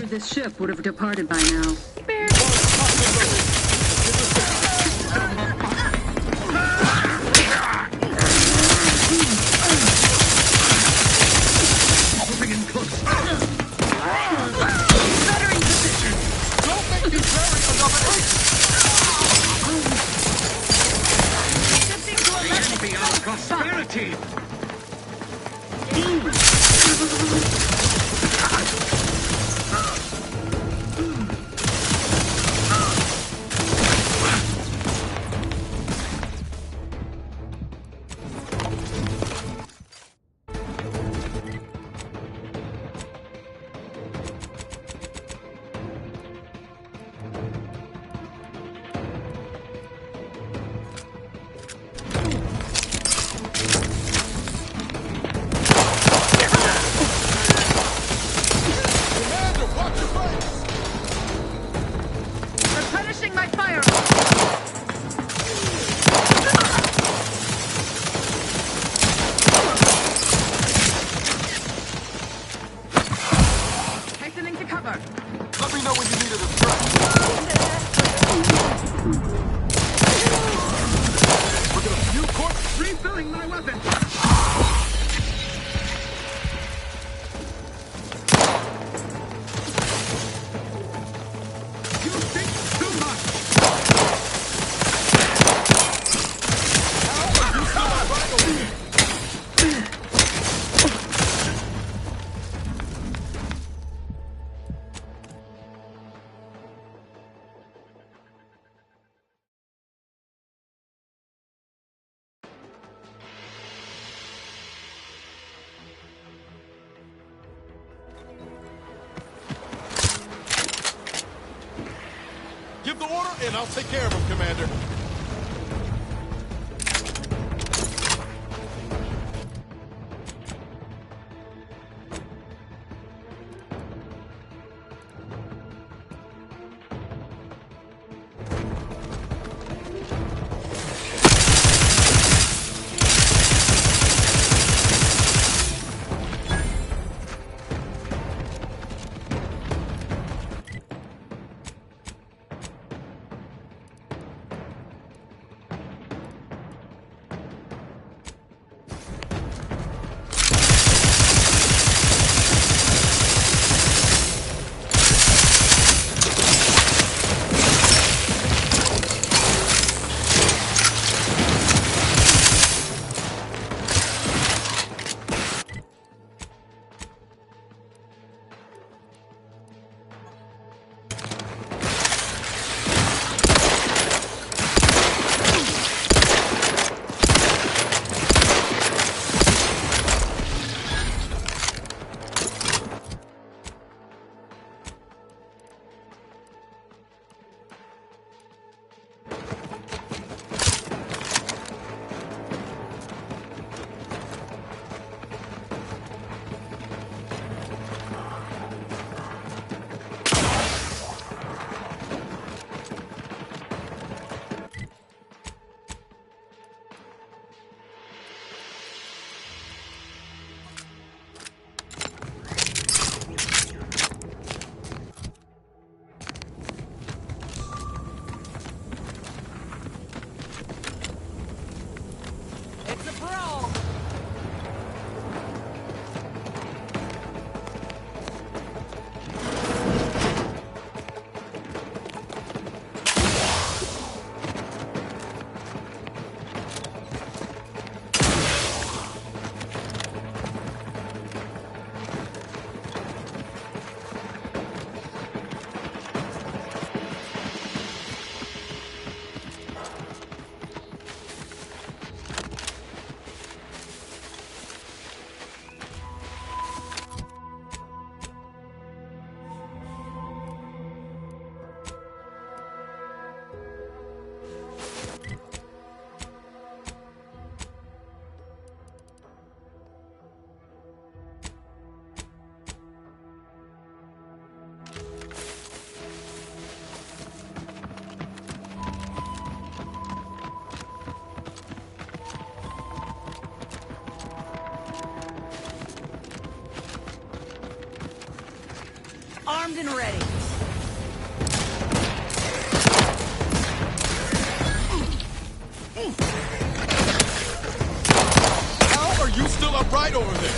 Figured this ship would have departed by now. Moving in close. Bettering position! Don't make me carry another egg! Shifting to a Beyond prosperity! Replenishing my fire! Hastening to cover. Let me know when you need a distraction. Look at a few corpses refilling my weapon! You think too much! Give the order, and I'll take care of him, Commander. armed and ready. How are you still upright over there?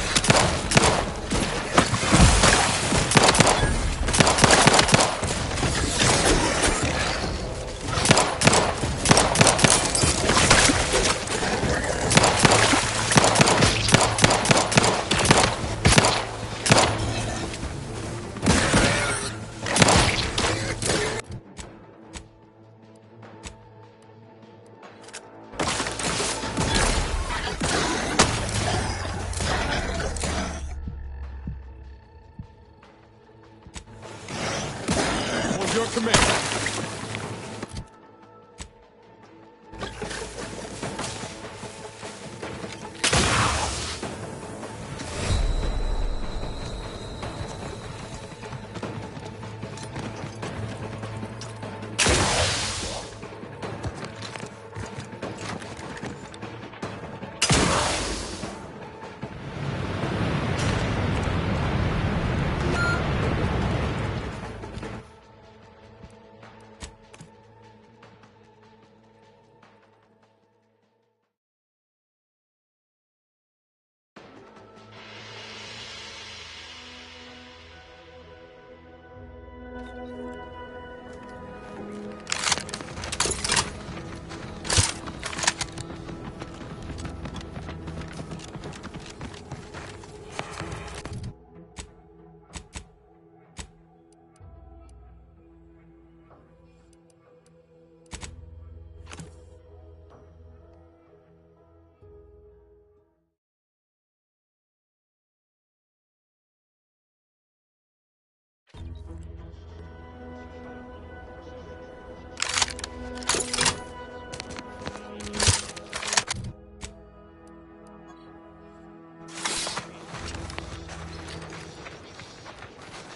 Your command.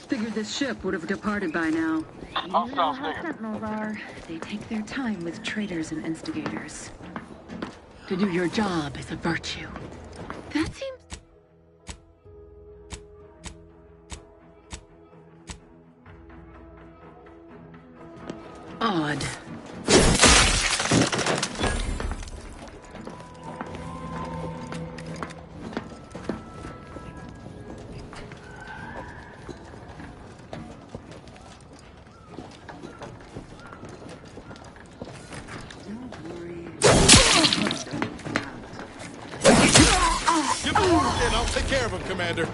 Figured this ship would have departed by now. You know how Sentinels are. They take their time with traitors and instigators. To do your job is a virtue. That seems... odd. Give me one and I'll take care of him, Commander.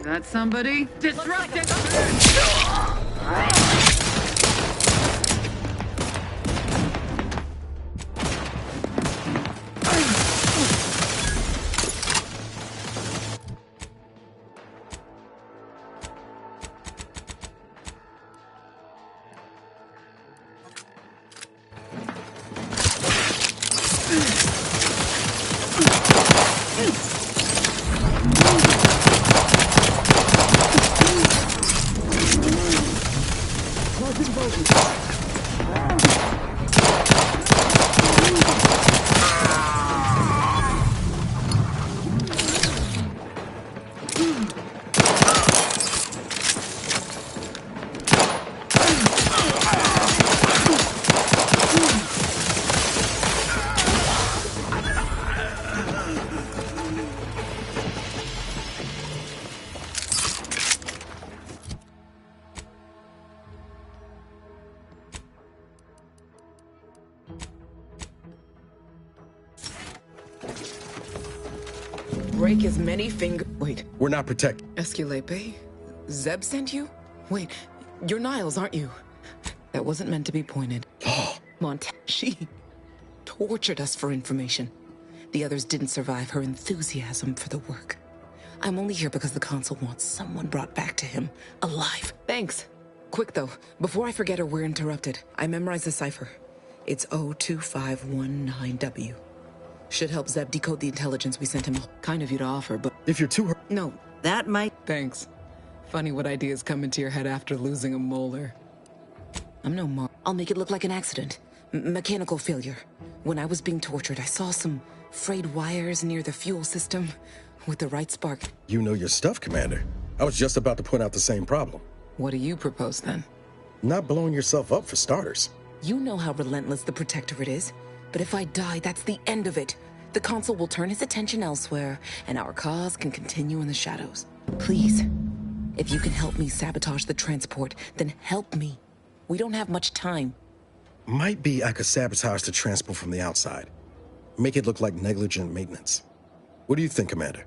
That somebody? Disrupt it! Break as many fingers. Wait. We're not protected. Esculape? Zeb sent you? Wait, you're Niles, aren't you? That wasn't meant to be pointed. She tortured us for information. The others didn't survive her enthusiasm for the work. I'm only here because the Consul wants someone brought back to him, alive. Thanks. Quick, though, before I forget or we're interrupted, I memorized the cipher. It's 02519W. Should help Zeb decode the intelligence we sent him. Kind of you to offer, but... If you're too... No. That might... Thanks. Funny what ideas come into your head after losing a molar. I'm no I'll make it look like an accident. Mechanical failure. When I was being tortured, I saw some frayed wires near the fuel system with the right spark. You know your stuff, Commander. I was just about to point out the same problem. What do you propose, then? Not blowing yourself up, for starters. You know how relentless the Protectorate is. But if I die, that's the end of it. The Consul will turn his attention elsewhere, and our cause can continue in the shadows. Please, if you can help me sabotage the transport, then help me. We don't have much time. Might be I could sabotage the transport from the outside. Make it look like negligent maintenance. What do you think, Commander?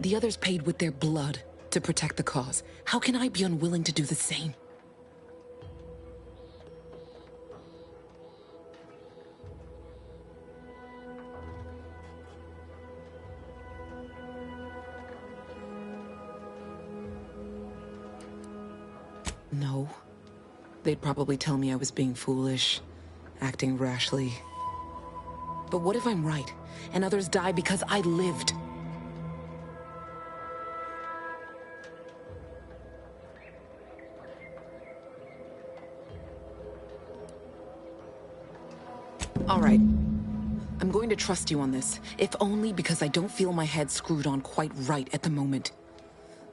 The others paid with their blood to protect the cause. How can I be unwilling to do the same? No. They'd probably tell me I was being foolish, acting rashly. But what if I'm right, and others die because I lived? All right. I'm going to trust you on this, if only because I don't feel my head screwed on quite right at the moment.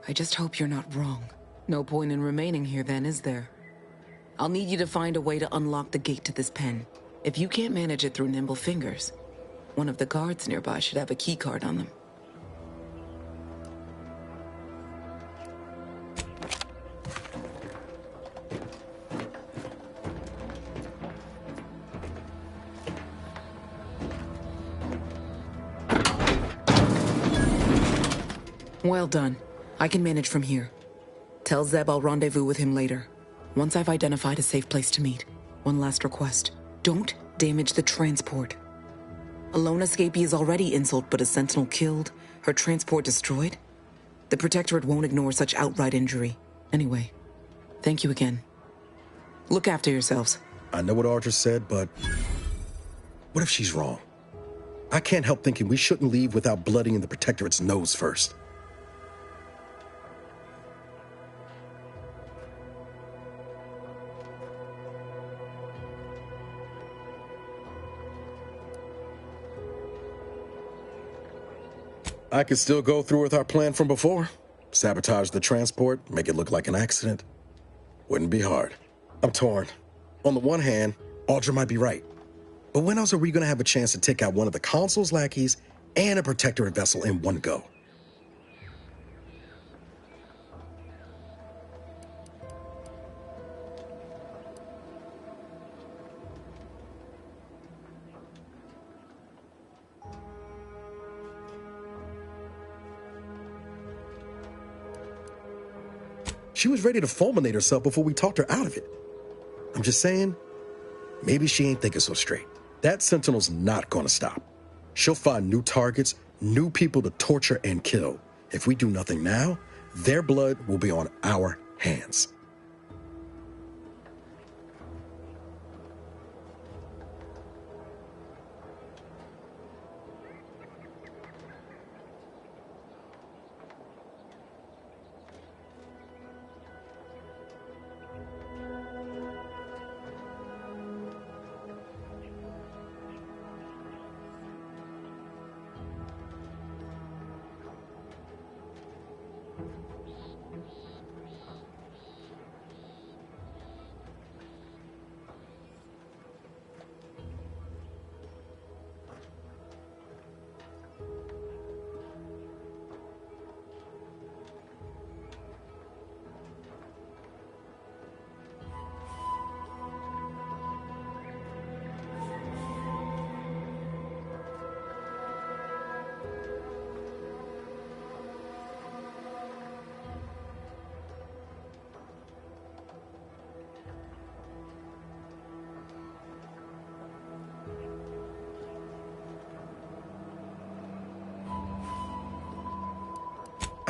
I just hope you're not wrong. No point in remaining here then, is there? I'll need you to find a way to unlock the gate to this pen. If you can't manage it through nimble fingers, one of the guards nearby should have a key card on them. Well done. I can manage from here. Tell Zeb I'll rendezvous with him later, once I've identified a safe place to meet. One last request. Don't damage the transport. A lone escapee is already insult, but a sentinel killed, her transport destroyed? The Protectorate won't ignore such outright injury. Anyway, thank you again. Look after yourselves. I know what Audra said, but what if she's wrong? I can't help thinking we shouldn't leave without bloodying the Protectorate's nose first. I could still go through with our plan from before. Sabotage the transport, make it look like an accident. Wouldn't be hard. I'm torn. On the one hand, Audra might be right. But when else are we going to have a chance to take out one of the Consul's lackeys and a Protectorate vessel in one go? She was ready to fulminate herself before we talked her out of it. I'm just saying, maybe she ain't thinking so straight. That Sentinel's not gonna stop. She'll find new targets, new people to torture and kill. If we do nothing now, their blood will be on our hands.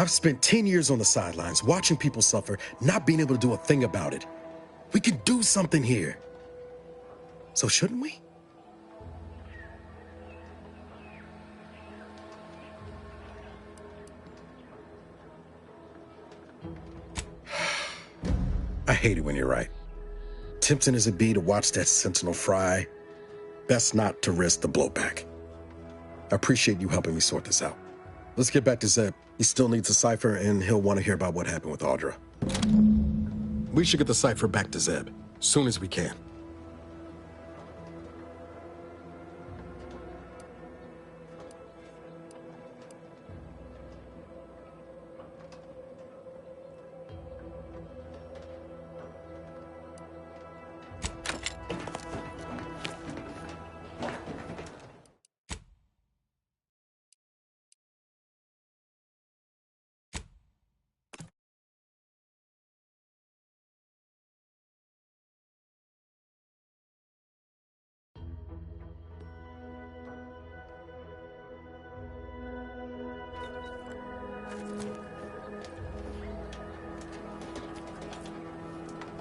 I've spent 10 years on the sidelines watching people suffer, not being able to do a thing about it. We can do something here. So shouldn't we? I hate it when you're right. Tempting as it be to watch that Sentinel fry, best not to risk the blowback. I appreciate you helping me sort this out. Let's get back to Zeb. He still needs a cipher, and he'll want to hear about what happened with Audra. We should get the cipher back to Zeb, soon as we can.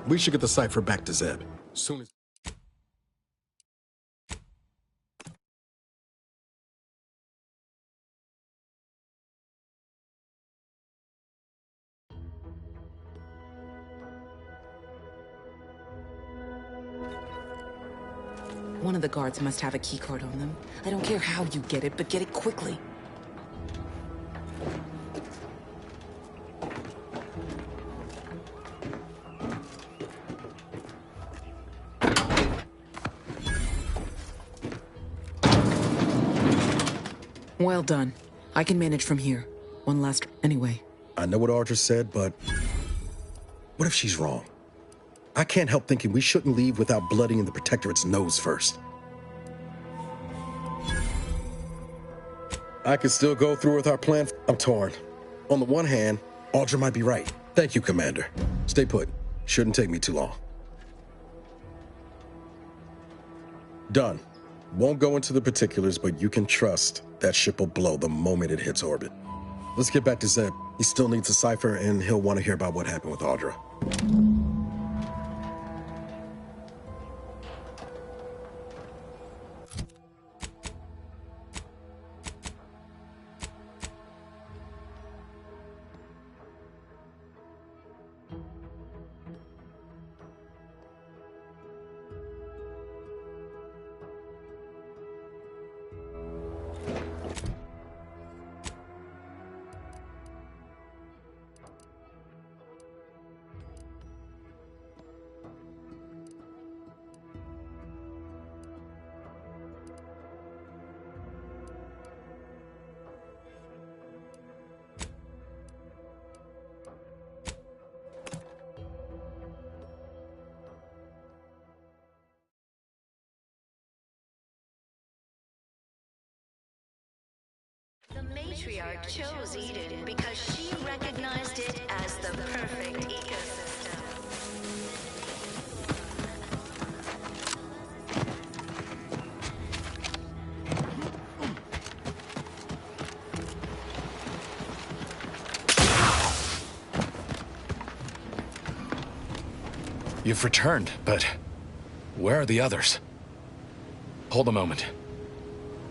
We should get the cipher back to Zeb, soon as... One of the guards must have a keycard on them. I don't care how you get it, but get it quickly. Well done. I can manage from here. One last... Anyway. I know what Audra said, but... what if she's wrong? I can't help thinking we shouldn't leave without bloodying the Protectorate's nose first. I could still go through with our plan. I'm torn. On the one hand, Audra might be right. Thank you, Commander. Stay put. Shouldn't take me too long. Done. Won't go into the particulars, but you can trust that ship will blow the moment it hits orbit. Let's get back to Zeb. He still needs a cipher, and he'll want to hear about what happened with Audra. The matriarch chose Eden because she recognized it as the perfect ecosystem. You've returned, but where are the others? Hold a moment.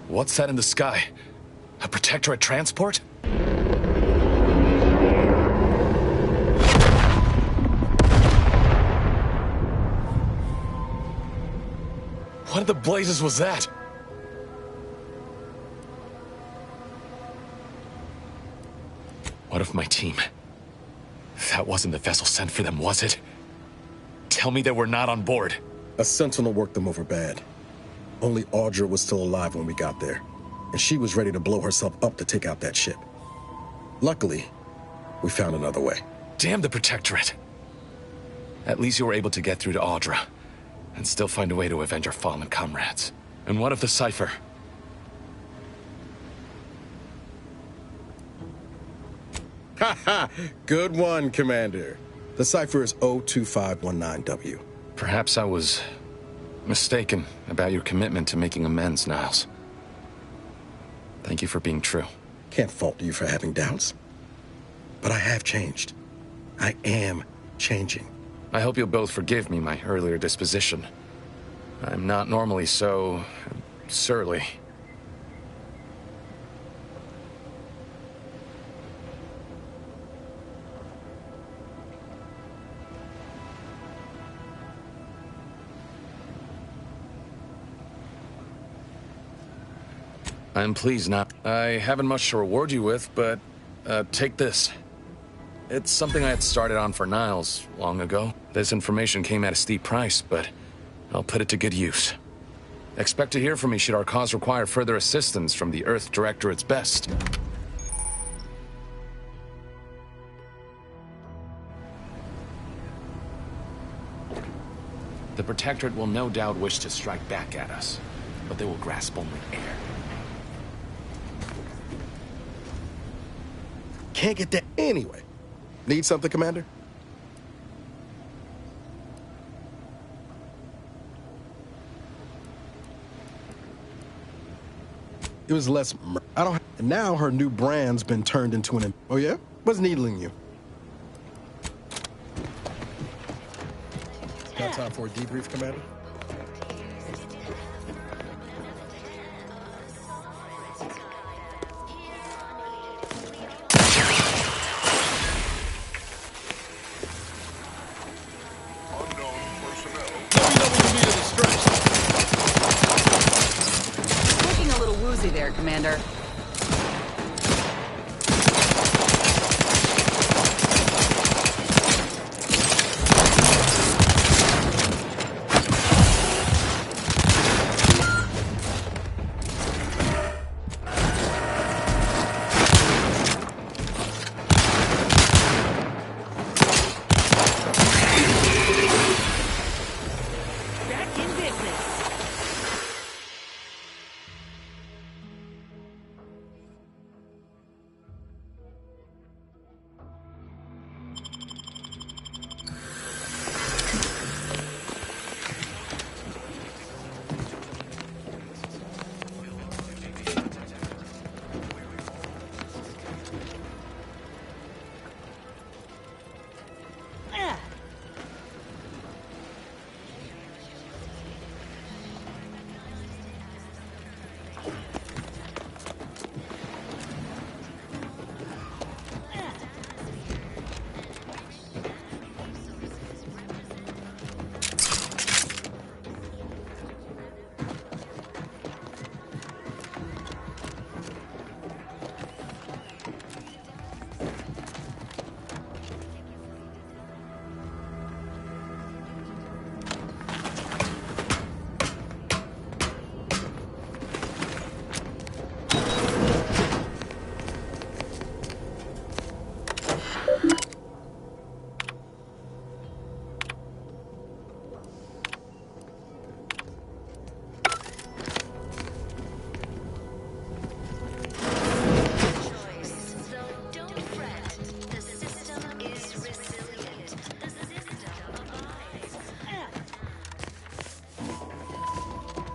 What's that in the sky? A Protectorate transport? What in the blazes was that? What of my team? That wasn't the vessel sent for them, was it? Tell me they were not on board. A sentinel worked them over bad. Only Audra was still alive when we got there, and she was ready to blow herself up to take out that ship. Luckily, we found another way. Damn the Protectorate. At least you were able to get through to Audra, and still find a way to avenge our fallen comrades. And what of the cipher? Ha ha! Good one, Commander. The cipher is 02519W. Perhaps I was mistaken about your commitment to making amends, Niles. Thank you for being true. Can't fault you for having doubts. But I have changed. I am changing. I hope you'll both forgive me my earlier disposition. I'm not normally so surly. I'm pleased not. I haven't much to reward you with, but take this. It's something I had started on for Niles long ago. This information came at a steep price, but I'll put it to good use. Expect to hear from me should our cause require further assistance from the Earth Directorate's best. The Protectorate will no doubt wish to strike back at us, but they will grasp only air. Can't get that anyway. Need something, Commander? It was less and now her new brand's been turned into an... Oh, yeah? What's needling you? Got time for a debrief, Commander? Looking a little woozy there, Commander. Back in business.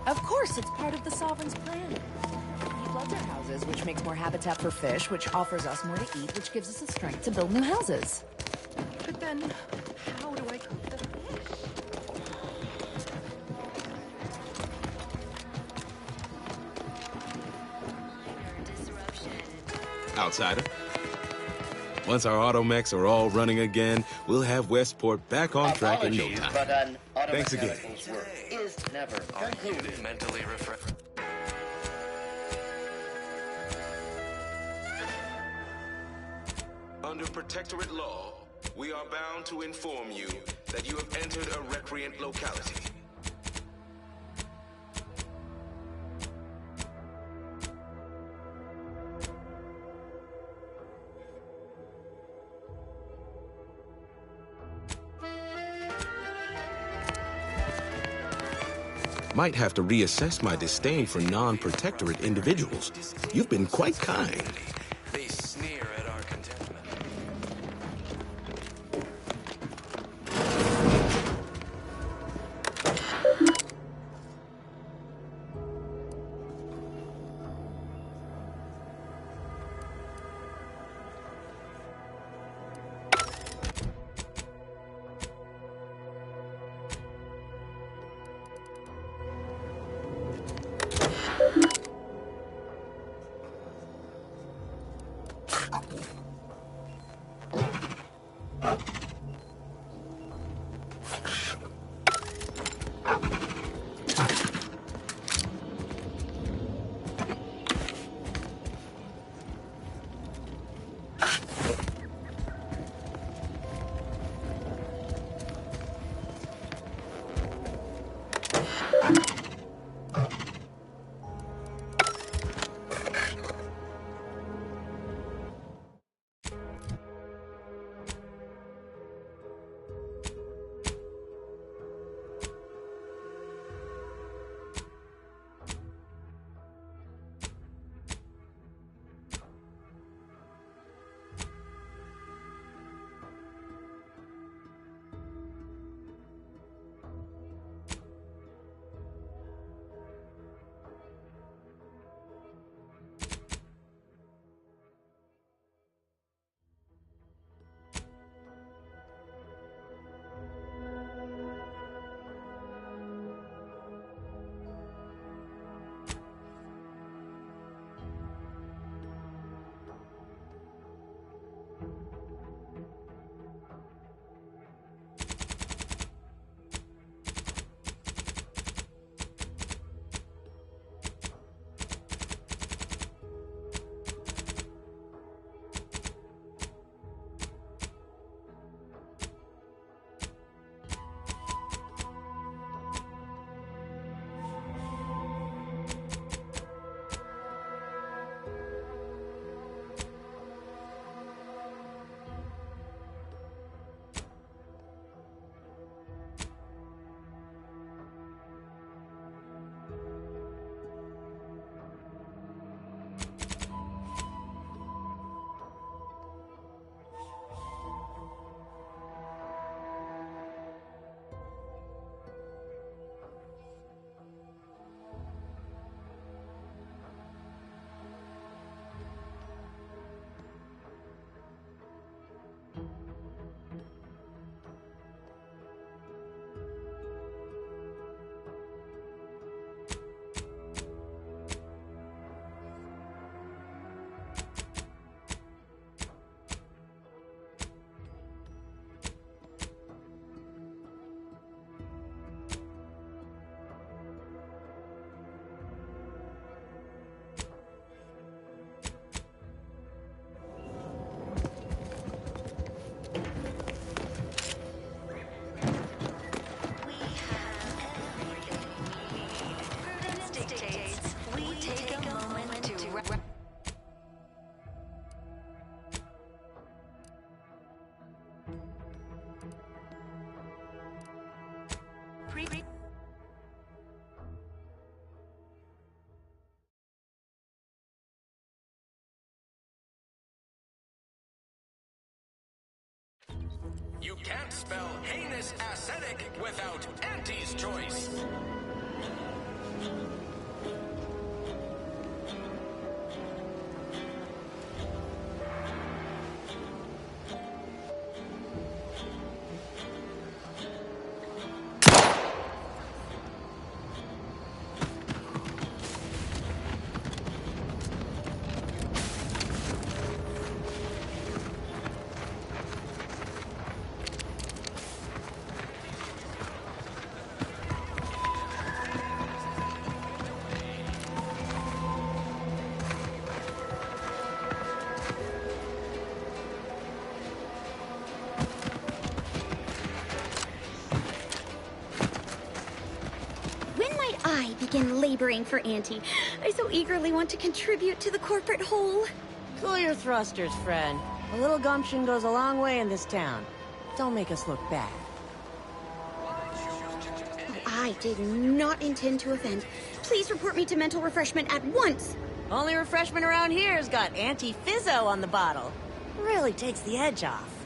Of course, it's part of the Sovereign's plan. He floods our houses, which makes more habitat for fish, which offers us more to eat, which gives us the strength to build new houses. But then, how do I cook the fish? outsider. Once our automechs are all running again, we'll have Westport back on track in no time. But an Thanks again. automechanical's work is never concluded. Mentally refreshed. Under protectorate law, we are bound to inform you that you have entered a recreant locality. Might have to reassess my disdain for non-protectorate individuals. You've been quite kind. They sneer at our contentment. You can't spell heinous ascetic without Auntie's choice. I begin laboring for Auntie. I so eagerly want to contribute to the corporate whole. Cool your thrusters, friend. A little gumption goes a long way in this town. Don't make us look bad. Oh, I did not intend to offend. Please report me to mental refreshment at once. Only refreshment around here's got anti-fizzo on the bottle. Really takes the edge off.